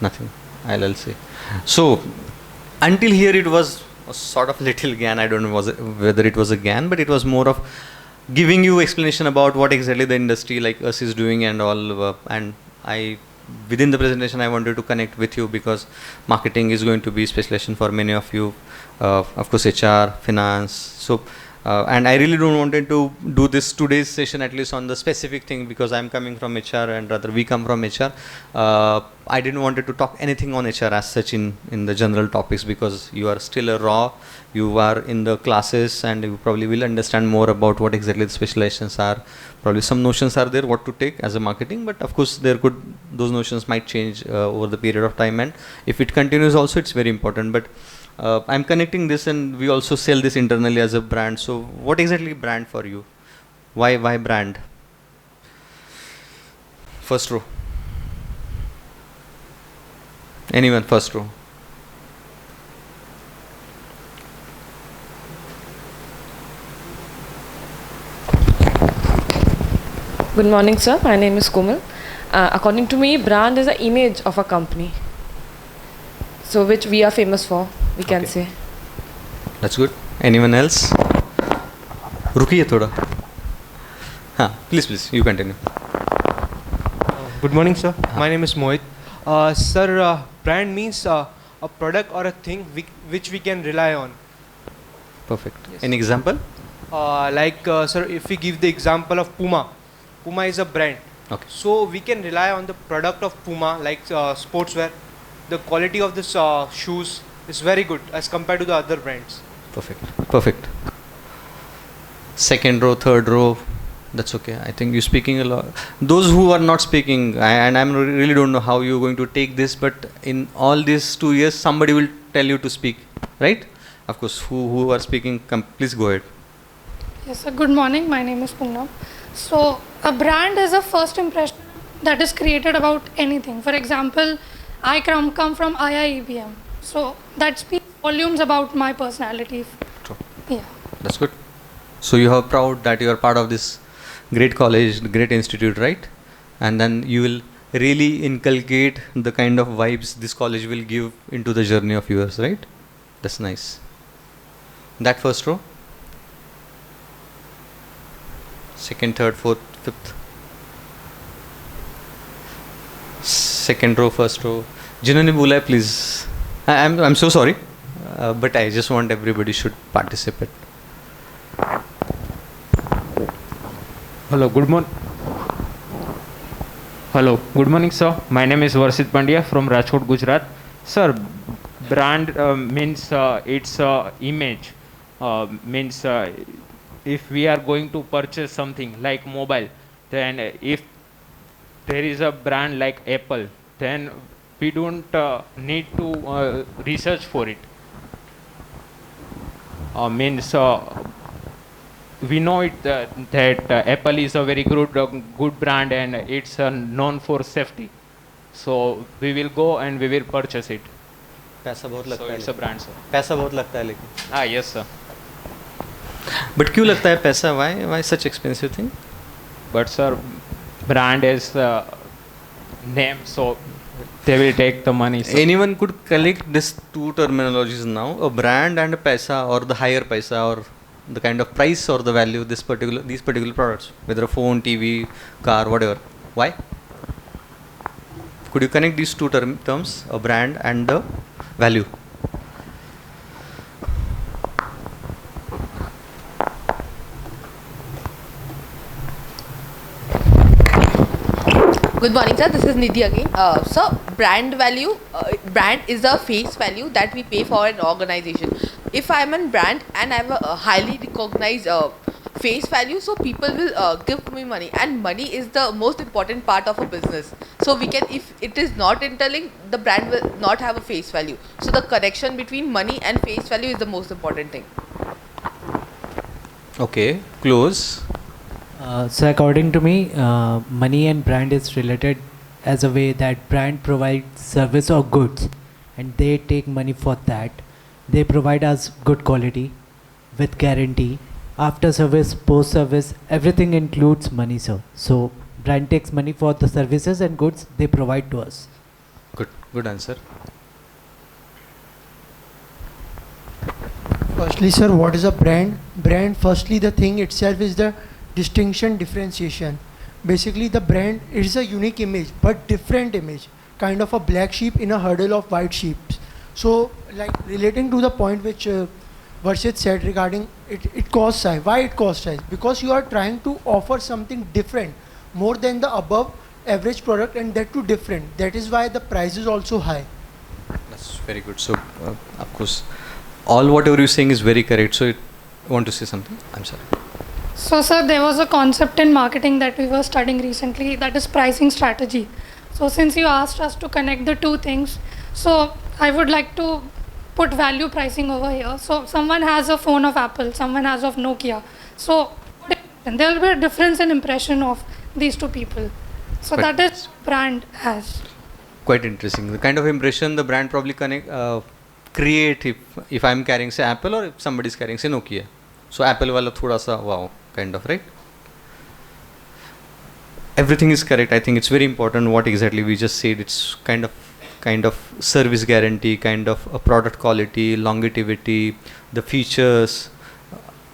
Nothing. I'll say. So until here it was a sort of little GAN. I don't know whether it was a GAN, but it was more of giving you explanation about what exactly the industry like us is doing and all. And within the presentation I wanted to connect with you because marketing is going to be specialization for many of you. Of course HR, finance. So and I really don't wanted to do this today's session at least on the specific thing because I'm coming from HR and rather we come from HR. I didn't wanted to talk anything on HR as such in the general topics because you are still a raw, you are in the classes and you probably will understand more about what exactly the specializations are. Probably some notions are there what to take as a marketing, but of course those notions might change over the period of time, and if it continues also it's very important. But I'm connecting this and we also sell this internally as a brand. So what exactly brand for you? Why brand? First row. Anyone, first row. Good morning, sir. My name is Komal. According to me, brand is an image of a company. So which we are famous for, we can say. That's good. Anyone else? Rukiye thoda. Please, you continue. Good morning, sir. My name is Mohit. Sir, brand means a product or a thing which we can rely on. Perfect. Yes. Any example? Sir, if we give the example of Puma. Puma is a brand. Okay. So we can rely on the product of Puma, like sportswear. The quality of this shoes is very good as compared to the other brands. Perfect. Second row, third row, that's okay. I think you're speaking a lot. Those who are not speaking, and I really don't know how you're going to take this, but in all these 2 years, somebody will tell you to speak, right? Of course, who are speaking, please go ahead. Yes, sir. Good morning. My name is Poonam. So, a brand is a first impression that is created about anything. For example, I come from IIEBM. So, that speaks volumes about my personality. True. Yeah. That's good. So, you are proud that you are part of this great college, great institute, right? And then you will really inculcate the kind of vibes this college will give into the journey of yours, right? That's nice. That first row. Second, third, fourth, fifth. Second row, first row. जिन्होंने बोला है please. I'm so sorry, but I just want everybody should participate. Hello, good morning. Hello, good morning, sir. My name is Varsit Pandya from Rajkot, Gujarat. Sir, brand means it's image. Means if we are going to purchase something like mobile, then if there is a brand like Apple, then we don't need to research for it. Means we know it that Apple is a very good brand and it's known for safety. So we will go and we will purchase it. पैसा बहुत लगता है. It's a brand, sir. पैसा बहुत लगता है लेकिन. Yes, sir. But क्यों लगता है पैसा? Why such expensive thing? But sir, brand is name, so they will take the money. Sir. Anyone could collect these two terminologies now: a brand and a paisa, or the higher paisa, or the kind of price or the value these particular products, whether a phone, TV, car, whatever. Why? Could you connect these two terms, a brand and the value? Good morning, sir. This is Nidhi again. So, brand value, brand is the face value that we pay for an organization. If I'm a brand and I have a highly recognized face value, so people will give me money, and money is the most important part of a business. So we can, if it is not interlinked, the brand will not have a face value. So the connection between money and face value is the most important thing. Okay, close. So according to me, money and brand is related as a way that brand provides service or goods, and they take money for that. They provide us good quality with guarantee. After service, post service, everything includes money, sir. So brand takes money for the services and goods they provide to us. Good answer. Firstly, sir, what is a brand? Brand, firstly, the thing itself is the distinction, differentiation. Basically, the brand is a unique image, but different image, kind of a black sheep in a hurdle of white sheep. So, like relating to the point which Varshit said regarding it costs high. Why it costs high? Because you are trying to offer something different, more than the above average product, and that too different. That is why the price is also high. That's very good. So, of course, all whatever you're saying is very correct. So, you want to say something? I'm sorry. So, sir, there was a concept in marketing that we were studying recently, that is pricing strategy. So, since you asked us to connect the two things, so I would like to put value pricing over here. So, someone has a phone of Apple, someone has of Nokia. So, there will be a difference in impression of these two people. So, But that is brand has. Quite interesting. The kind of impression the brand probably create if I'm carrying say Apple or if somebody is carrying say Nokia. So Apple wala thoda sa wow kind of, right? Everything is correct. I think it's very important what exactly we just said. It's kind of service guarantee, kind of a product quality, longevity, the features.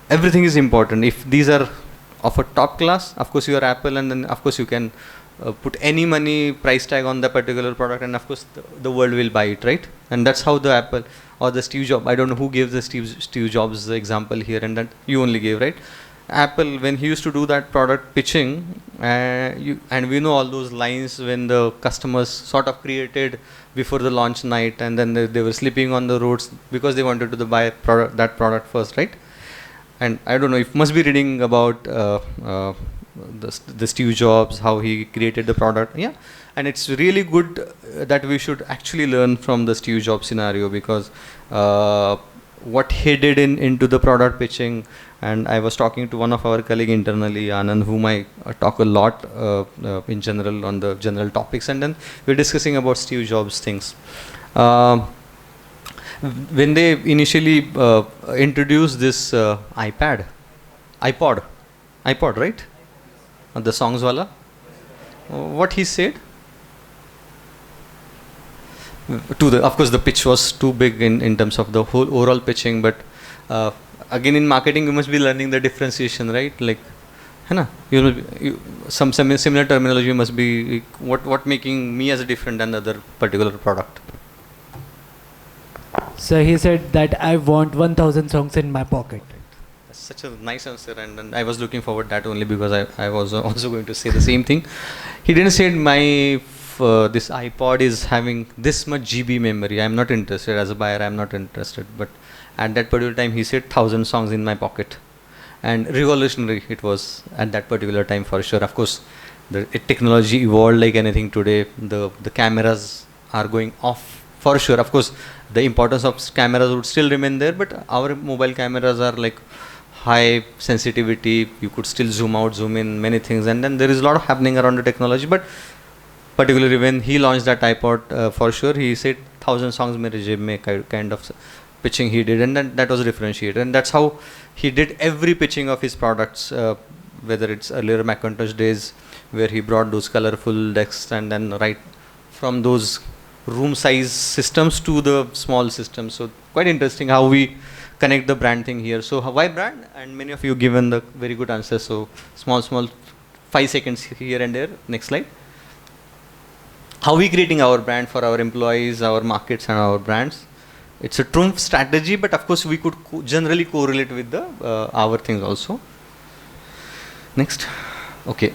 Everything is important. If these are of a top class, of course you are Apple, and then of course you can put any money price tag on the particular product, and of course the world will buy it, right? And that's how the Apple or the Steve Jobs, I don't know who gave the Steve Jobs example here, and that you only gave, right? Apple, when he used to do that product pitching, and we know all those lines when the customers sort of created before the launch night, and then they were sleeping on the roads because they wanted to buy that product first, right? And I don't know, if must be reading about the Steve Jobs, how he created the product, yeah. And it's really good that we should actually learn from the Steve Jobs scenario, because what he did into the product pitching. And I was talking to one of our colleague internally, Anand, whom I talk a lot in general on the general topics, and then we're discussing about Steve Jobs things. When they initially introduced this iPod, right? The songs wala. What he said? Of course, the pitch was too big in terms of the whole overall pitching, but again in marketing you must be learning the differentiation, right? Like, some similar terminology must be what making me as different than the other particular product. So he said that I want 1,000 songs in my pocket. That's such a nice answer, and I was looking forward that only because I was also going to say the same thing. He didn't say this iPod is having this much GB memory. I'm not interested. As a buyer, I'm not interested. But at that particular time, he said 1,000 songs in my pocket, and revolutionary it was at that particular time for sure. Of course, the technology evolved like anything today. The cameras are going off for sure. Of course, the importance of cameras would still remain there, but our mobile cameras are like high sensitivity. You could still zoom out, zoom in, many things, and then there is a lot of happening around the technology. But particularly when he launched that iPod, for sure, he said 1,000 songs mere jeb mein kind of pitching he did, and then that was differentiated, and that's how he did every pitching of his products, whether it's earlier Macintosh days where he brought those colorful desks, and then right from those room size systems to the small systems. So quite interesting how we connect the brand thing here. So why brand? And many of you given the very good answers. So small 5 seconds here and there. Next slide. How we creating our brand for our employees, our markets, and our brands? It's a trump strategy, but of course we could generally correlate with the our things also. Next. Okay.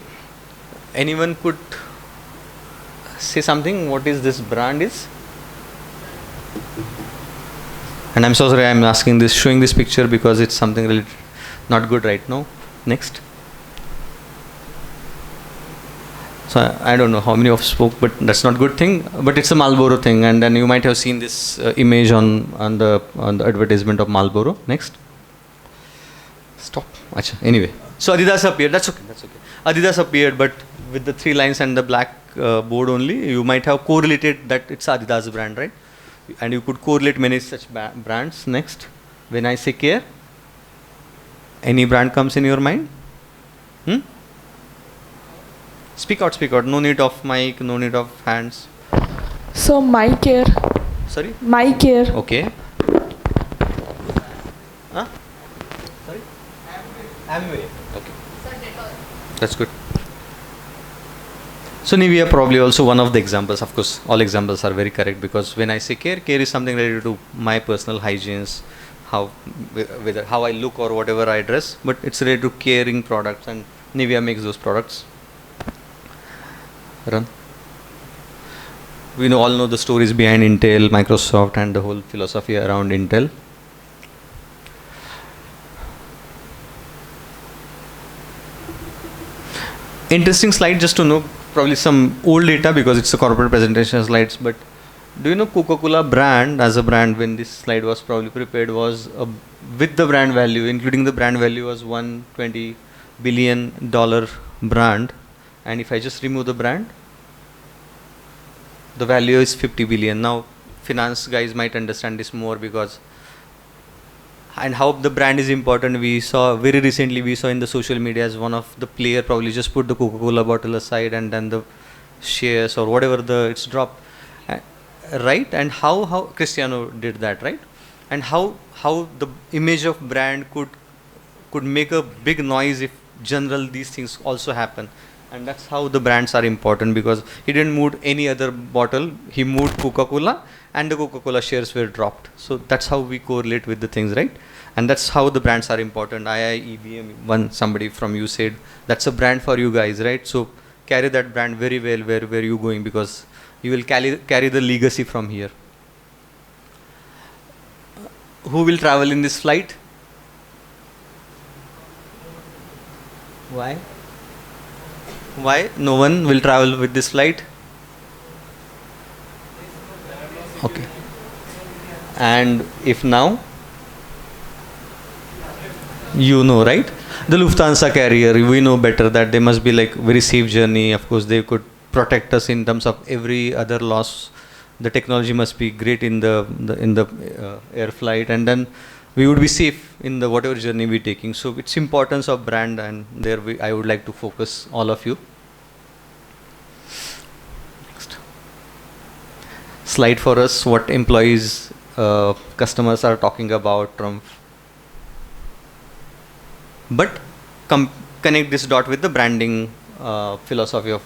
Anyone could say something. What is this brand is? And I'm so sorry I'm asking this, showing this picture because it's something really not good right now. Next. So I don't know how many of spoke, but that's not good thing. But it's a Marlboro thing, and then you might have seen this image on the advertisement of Marlboro. Next. Stop. Achha. Anyway, so Adidas appeared. That's okay. That's okay. Adidas appeared, but with the 3 lines and the black board only, you might have correlated that it's Adidas brand, right? And you could correlate many such brands. Next. When I say care, any brand comes in your mind? Speak out, speak out. No need of mic, no need of hands. So my care. Sorry? My care. Okay. Huh? Sorry? Amway. Okay. That's good. So Nivea probably also one of the examples. Of course, all examples are very correct because when I say care, care is something related to my personal hygienes, whether how I look or whatever I dress, but it's related to caring products, and Nivea makes those products. Run. We all know the stories behind Intel, Microsoft, and the whole philosophy around Intel. Interesting slide just to know, probably some old data because it's a corporate presentation slides, but do you know Coca-Cola brand as a brand, when this slide was probably prepared, was with the brand value, including the brand value, was $120 billion brand. And if I just remove the brand, the value is 50 billion. Now finance guys might understand this more because, and how the brand is important. We saw very recently, we saw in the social media as one of the player probably just put the Coca-Cola bottle aside and then the shares or whatever it's dropped, right? And how Cristiano did that, right? And how the image of brand could make a big noise if general these things also happen. And that's how the brands are important, because he didn't move any other bottle, he moved Coca-Cola and the Coca-Cola shares were dropped. So that's how we correlate with the things, right? And that's how the brands are important. IIEBM, somebody from you said, that's a brand for you guys, right? So carry that brand very well where you going, because you will carry the legacy from here. Who will travel in this flight? Why? Why no one will travel with this flight? Okay. And if now, you know, right? The Lufthansa carrier, we know better that they must be like very safe journey. Of course, they could protect us in terms of every other loss. The technology must be great in the air flight, and then we would be safe in the whatever journey we're taking. So it's importance of brand, and there I would like to focus all of you. Next slide for us, what employees, customers are talking about Trump. But connect this dot with the branding philosophy of.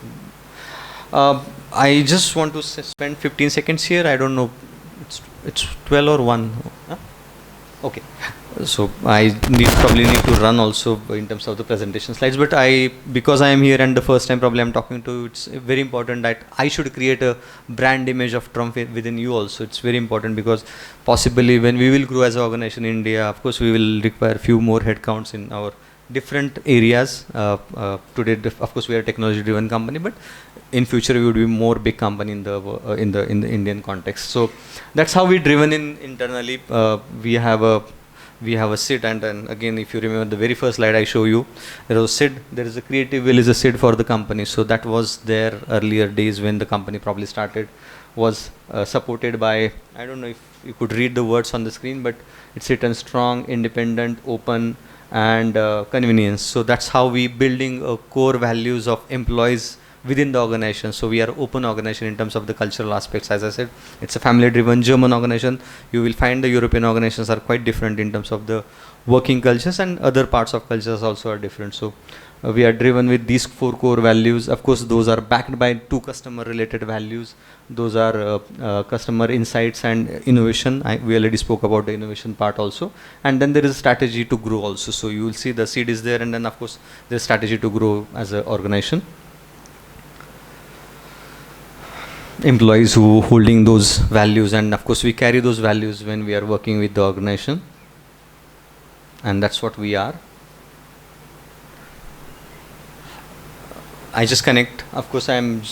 I just want to spend 15 seconds here. I don't know, it's 12 or 1. Huh? Okay, so I probably need to run also in terms of the presentation slides, but because I am here and the first time probably I'm talking to you, it's very important that I should create a brand image of Trump within you also. It's very important because possibly when we will grow as an organization in India, of course we will require few more headcounts in our different areas. Today, of course, we are a technology-driven company, but in future we would be more big company in the Indian context. So that's how we driven internally. We have a SID, and then again, if you remember the very first slide I show you, there was a SID. There is a creative will is a SID for the company. So that was there earlier days when the company probably started. Was supported by, I don't know if you could read the words on the screen, but it's written strong, independent, open, and convenience. So that's how we building core values of employees within the organization. So we are open organization in terms of the cultural aspects. As I said, it's a family driven German organization. You will find the European organizations are quite different in terms of the working cultures, and other parts of cultures also are different. So we are driven with these 4 core values. Of course, those are backed by 2 customer related values. Those are customer insights and innovation. We already spoke about the innovation part also. And then there is a strategy to grow also. So you will see the seed is there, and then of course there's strategy to grow as an organization. employees who holding those values, and of course we carry those values when we are working with the organization, and that's what we are. I just connect. Of course, I'm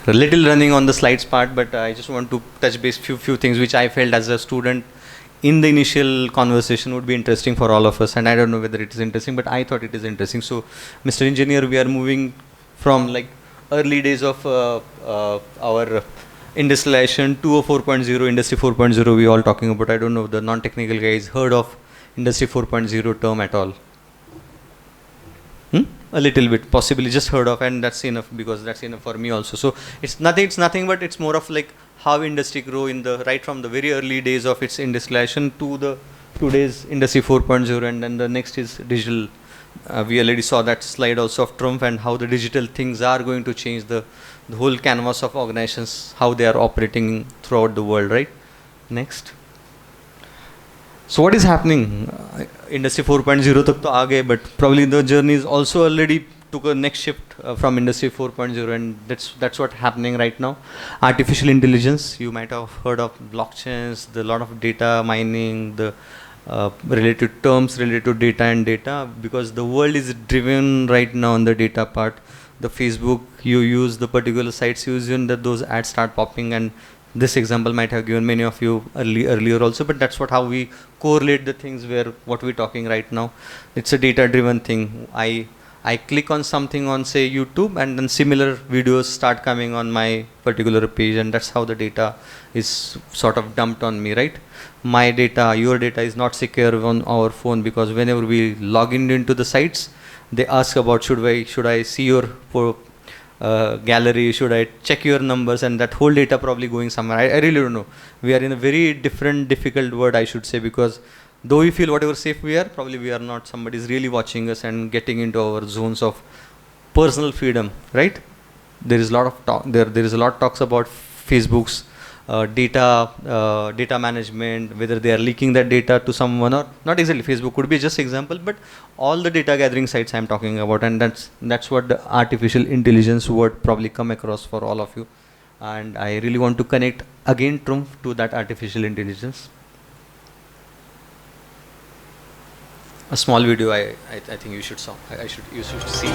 a little running on the slides part, but I just want to touch base few things which I felt as a student in the initial conversation would be interesting for all of us, and I don't know whether it is interesting, but I thought it is interesting. So, Mr. Engineer, we are moving from like early days of our industrialization to a 4.0, Industry 4.0 we all talking about. I don't know the non-technical guys heard of Industry 4.0 term at all. A little bit, possibly just heard of, and that's enough, because that's enough for me also. So it's nothing, but it's more of like how industry grow in the right from the very early days of its industrialization to the today's Industry 4.0, and then the next is digital. We already saw that slide also of Trump, and how the digital things are going to change the whole canvas of organizations, how they are operating throughout the world, right? Next. So what is happening? Industry 4.0 tak to aa gaye, but probably the journey is also already took a next shift from Industry 4.0, and that's what happening right now. Artificial intelligence, you might have heard of blockchains, the lot of data mining, the related terms related to data and data, because the world is driven right now on the data part. The Facebook you use, the particular sites you use, and that those ads start popping, and this example might have given many of you earlier also, but that's how we correlate the things where what we're talking right now. It's a data driven thing. I click on something on say YouTube, and then similar videos start coming on my particular page, and that's how the data is sort of dumped on me, right? My data, your data is not secure on our phone, because whenever we log into the sites, they ask about should I see your gallery, should I check your numbers, and that whole data probably going somewhere. I really don't know. We are in a very difficult world, I should say, because though we feel whatever safe we are, probably we are not. Somebody is really watching us and getting into our zones of personal freedom, right? There is a lot of talk. There is a lot talks about Facebook's data management, whether they are leaking that data to someone or not. Exactly, Facebook could be just example, but all the data gathering sites I'm talking about, and that's what the artificial intelligence word probably come across for all of you. And I really want to connect again Trump to that artificial intelligence. A small video I think you should you should see.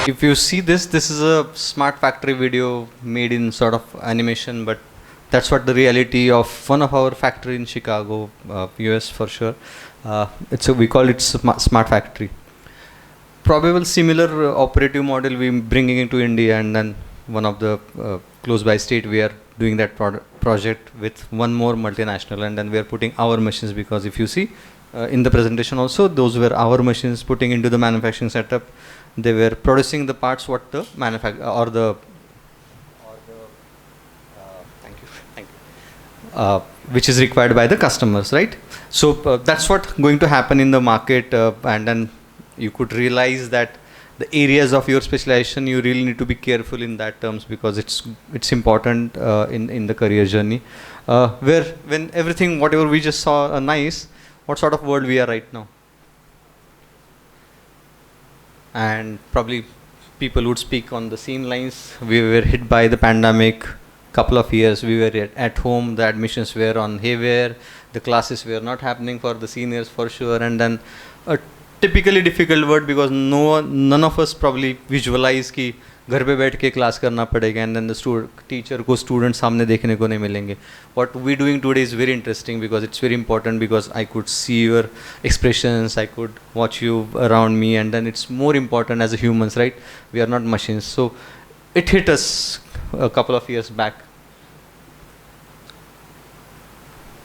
If you see this is a smart factory video made in sort of animation, but that's what the reality of one of our factory in Chicago, US for sure. We call it smart factory. Probable similar operative model we bringing into India, and then one of the close by state we are doing that project with one more multinational, and then we are putting our machines, because if you see in the presentation also, those were our machines putting into the manufacturing setup. They were producing the parts what the which is required by the customers, right? So that's what going to happen in the market, and then you could realize that the areas of your specialization, you really need to be careful in that terms, because it's important in the career journey, where when everything whatever we just saw nice, what sort of world we are right now. And probably people would speak on the same lines. We were hit by the pandemic. Couple of years we were at home. The admissions were on haywire. The classes were not happening for the seniors for sure. And then a typically difficult word, because none of us probably visualize कि घर पे बैठ के class करना पड़ेगा, and then the teacher को student सामने देखने को नहीं मिलेंगे. What we doing today is very interesting, because it's very important, because I could see your expressions, I could watch you around me, and then it's more important as a humans, right? We are not machines. So it hit us a couple of years back.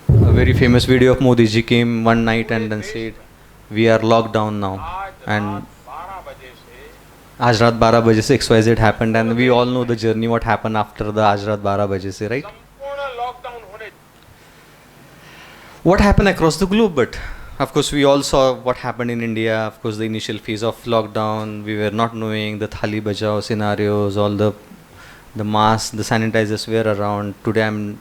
A very famous video of Modi ji came one night and then said, we are locked down now, and आज रात 12 बजे से XYZ happened, and we all know the journey what happened after the आज रात 12 बजे से, right? What happened across the globe, but of course we all saw what happened in India. Of course the initial phase of lockdown, we were not knowing the thali bajao scenarios, all the masks, the sanitizers were around. Today I'm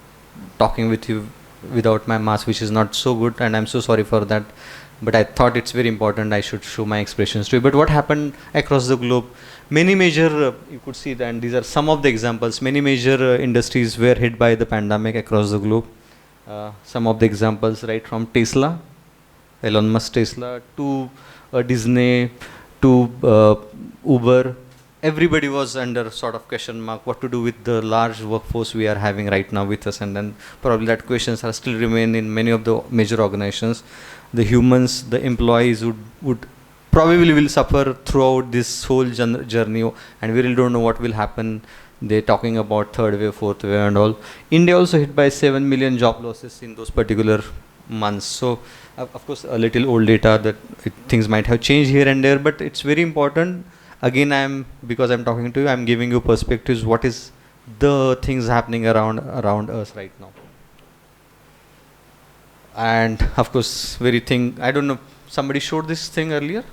talking with you without my mask, which is not so good, and I'm so sorry for that. But I thought it's very important I should show my expressions to you. But what happened across the globe? Many major, you could see that, and these are some of the examples, many major industries were hit by the pandemic across the globe. Some of the examples, right from Tesla, Elon Musk Tesla, to Disney, to Uber. Everybody was under sort of question mark what to do with the large workforce we are having right now with us, and then probably that questions are still remain in many of the major organizations. The humans, the employees would probably will suffer throughout this whole journey, and we really don't know what will happen. They're talking about third wave, fourth wave and all. India also hit by 7 million job losses in those particular months. So of course a little old data that things might have changed here and there, but it's very important. Again, because I'm talking to you, I'm giving you perspectives, what is the things happening around us right now. And of course, I don't know, somebody showed this thing earlier?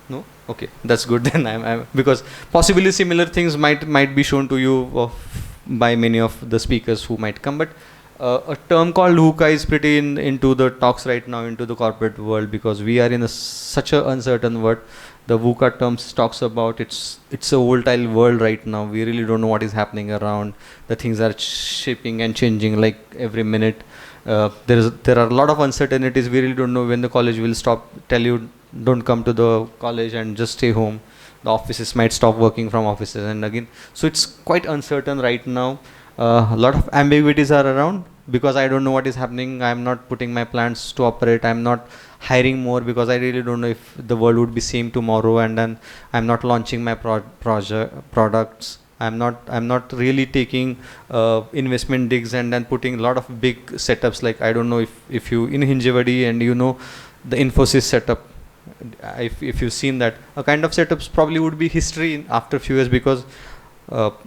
No? Okay, that's good then. Because possibly similar things might be shown to you by many of the speakers who might come. But a term called VUCA is pretty into the talks right now, into the corporate world, because we are in such an uncertain world. The VUCA terms talks about it's a volatile world right now. We really don't know what is happening around. The things are shaping and changing like every minute. There are a lot of uncertainties. We really don't know when the college will stop, tell you don't come to the college and just stay home. The offices might stop working from offices, and again, so it's quite uncertain right now. A lot of ambiguities are around because I don't know what is happening. I'm not putting my plans to operate. I'm not hiring more because I really don't know if the world would be same tomorrow, and then I'm not launching my products. I'm not really taking investment digs and then putting a lot of big setups. Like I don't know if you in Hinjewadi and you know the Infosys setup, if you've seen that, a kind of setups probably would be history after a few years, because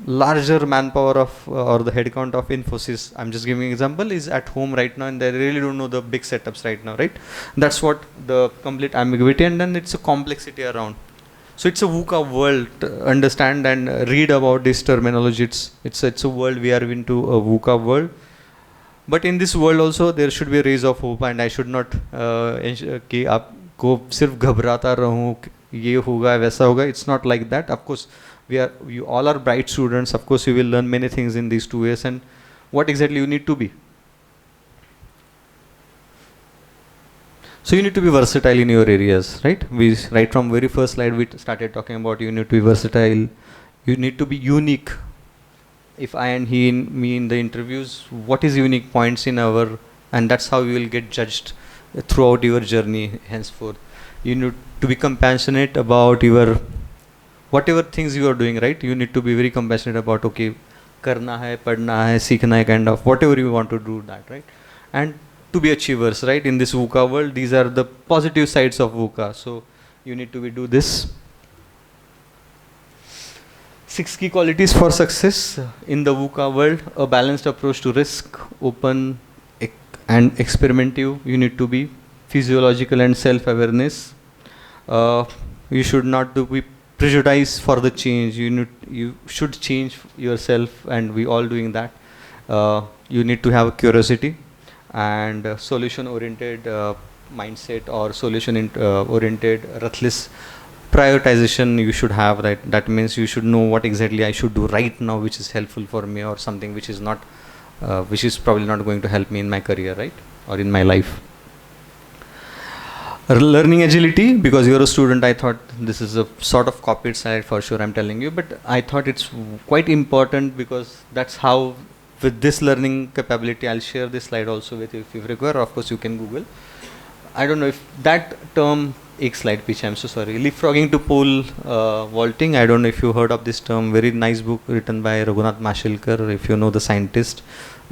larger manpower of or the headcount of Infosys, I'm just giving an example, is at home right now, and they really don't know the big setups right now, right? That's what the complete ambiguity, and then it's a complexity around. So it's a VUCA world. Understand and read about this terminology. It's a world, we are into a VUCA world. But in this world also there should be a rays of hope, and I should not कि आपको सिर्फ घबराता रहूं ये होगा वैसा होगा. It's not like that. Of course, you all are bright students. Of course, you will learn many things in these 2 years. And what exactly you need to be? So you need to be versatile in your areas, right? Right from very first slide we started talking about you need to be versatile. You need to be unique. If I and he and me in the interviews, what is unique points in our, and that's how you will get judged throughout your journey henceforth. You need to be compassionate about your whatever things you are doing, right? You need to be very compassionate about, okay, karna hai, padna hai, seekhna hai, kind of whatever you want to do that, right? And to be achievers, right? In this VUCA world, these are the positive sides of VUCA. So you need to do this. 6 key qualities for success in the VUCA world: a balanced approach to risk, open and experimentative. You need to be physiological and self-awareness. You should not be prejudiced for the change. You should change yourself, and we all doing that. You need to have a curiosity and solution-oriented mindset, or solution-oriented ruthless prioritization you should have. That means you should know what exactly I should do right now, which is helpful for me, or something which is not, which is probably not going to help me in my career, right, or in my life. Learning agility, because you're a student, I thought this is a sort of copied slide for sure, I'm telling you, but I thought it's quite important, because that's how, with this learning capability, I'll share this slide also with you if you require. Of course, you can Google. I don't know if that term, एक slide पीछे, I'm so sorry, leapfrogging to pole vaulting. I don't know if you heard of this term. Very nice book written by Raghunath Mashelkar, if you know the scientist,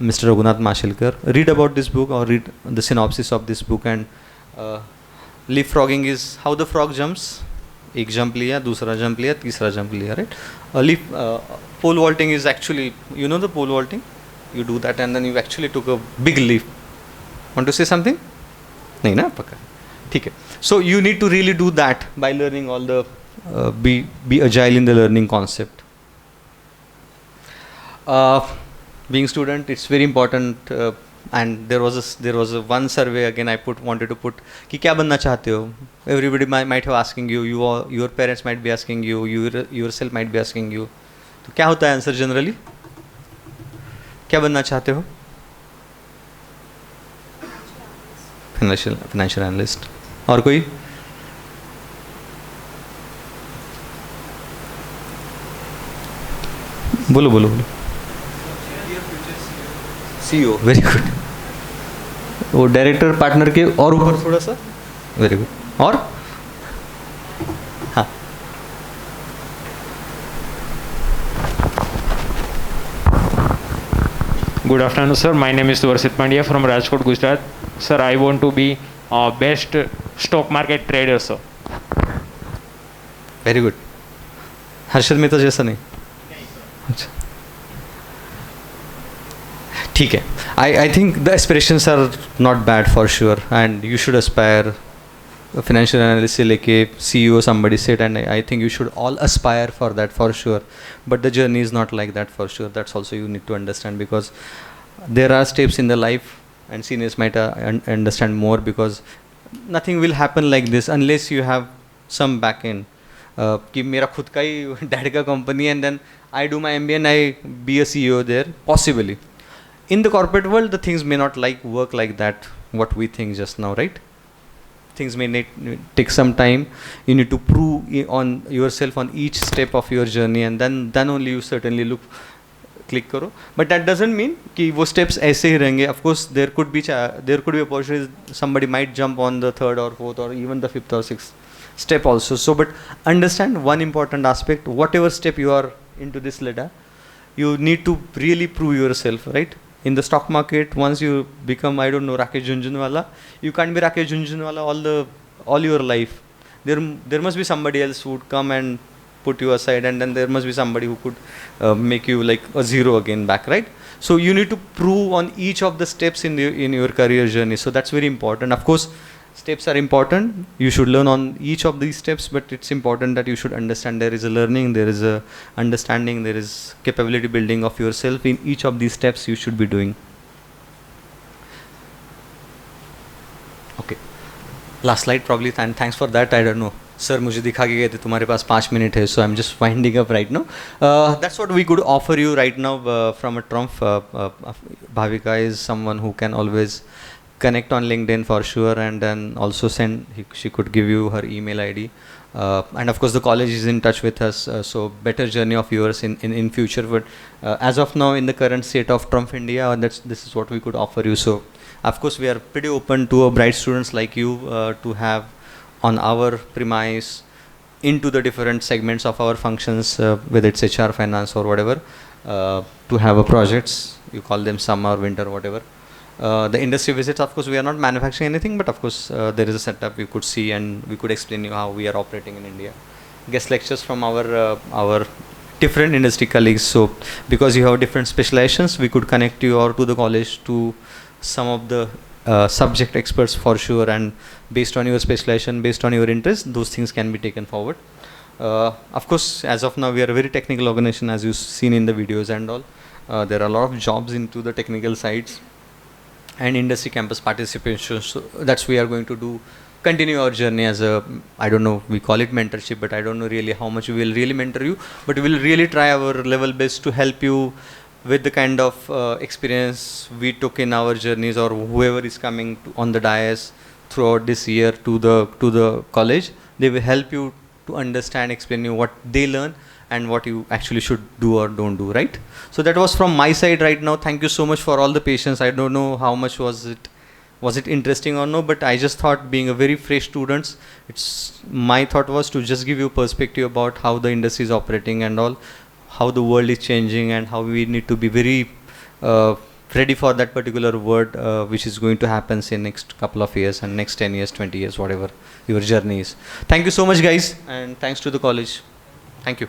Mr. Raghunath Mashelkar. Read about this book, or read the synopsis of this book. And leapfrogging is how the frog jumps. एक jump लिया, दूसरा jump लिया, तीसरा jump लिया, right? Pole vaulting is actually, you know the pole vaulting? You do that and then you actually took a big leap. Want to say something? नहीं ना पक्का. ठीक है. So you need to really do that by learning all the, be agile in the learning concept. Being student, it's very important and there was a one survey again I wanted to put कि क्या बनना चाहते हो. Everybody might have asking you, your parents might be asking you, yourself might be asking you. तो क्या होता है answer generally? क्या बनना चाहते हो? Financial analyst. और कोई? बोलो बोलो बोलो. CEO. Very good. वो डायरेक्टर पार्टनर के और ऊपर थोड़ा सा. Very good. और हाँ. Good afternoon, sir. My name is Varsit Pandya from Rajkot, Gujarat. Sir, I want to be best stock market trader, sir. Very good. Harshad Mehta जैसा नहीं. अच्छा ठीक है. I think the aspirations are not bad for sure, and you should aspire. Financial analyst से लेके CEO somebody said, and I think you should all aspire for that for sure. But the journey is not like that for sure. That's also you need to understand, because there are steps in the life, and seniors might understand more, because nothing will happen like this unless you have some back end. कि मेरा खुद का ही dad का company, and then I do my MBA and I be a CEO there, possibly. In the corporate world, the things may not work like that, what we think just now, right? Things may take some time. You need to prove on yourself on each step of your journey, and then only you certainly click करो. But that doesn't mean कि वो steps ऐसे ही रहेंगे. Of course, there could be opportunities. Somebody might jump on the third or fourth or even the fifth or sixth step also. So, but understand one important aspect: whatever step you are into this ladder, you need to really prove yourself, right? In the stock market, once you become, I don't know, Rakesh Jhunjhunwala, you can't be Rakesh Jhunjhunwala all your life. There must be somebody else who would come and put you aside, and then there must be somebody who could make you like a zero again back, right? So you need to prove on each of the steps in your career journey. So that's very important. Of course, steps are important. You should learn on each of these steps, but it's important that you should understand there is a learning, there is a understanding, there is capability building of yourself in each of these steps you should be doing. Okay. Last slide probably, and thanks for that. I don't know. Sir, मुझे दिखा के गए थे तुम्हारे पास 5 minutes है, so I'm just winding up right now. That's what we could offer you right now from a Trump. Bhavika is someone who can always connect on LinkedIn for sure, and then also she could give you her email ID, and of course the college is in touch with us, so better journey of yours in future. But as of now, in the current state of Trump India, this is what we could offer you. So of course we are pretty open to bright students like you to have on our premise into the different segments of our functions, whether it's HR, finance or whatever, to have a projects, you call them summer, winter, whatever. The industry visits, of course, we are not manufacturing anything, but of course there is a setup you could see, and we could explain you how we are operating in India. Guest lectures from our different industry colleagues. So because you have different specializations, we could connect you or to the college to some of the subject experts for sure, and based on your specialization, based on your interest, those things can be taken forward. Of course, as of now, we are a very technical organization, as you've seen in the videos and all. There are a lot of jobs into the technical sides and industry campus participation. So that's we are going to do, continue our journey as a, I don't know, we call it mentorship, but I don't know really how much we will really mentor you, but we will really try our level best to help you with the kind of experience we took in our journeys, or whoever is coming on the dais throughout this year to the college. They will help you to understand, explain you what they learn and what you actually should do or don't do, right? So that was from my side right now. Thank you so much for all the patience. I don't know how much was it interesting or no, but I just thought, being a very fresh students, my thought was to just give you perspective about how the industry is operating and all, how the world is changing, and how we need to be very ready for that particular word which is going to happen in next couple of years and next 10 years, 20 years, whatever your journey is. Thank you so much, guys, and thanks to the college. Thank you.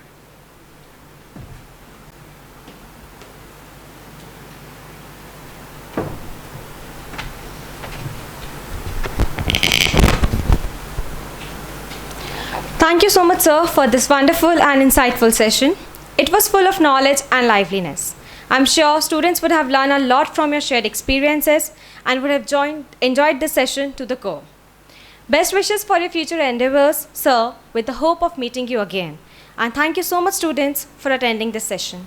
Thank you so much, sir, for this wonderful and insightful session. It was full of knowledge and liveliness. I'm sure students would have learned a lot from your shared experiences and would have enjoyed this session to the core. Best wishes for your future endeavors, sir, with the hope of meeting you again. And thank you so much, students, for attending this session.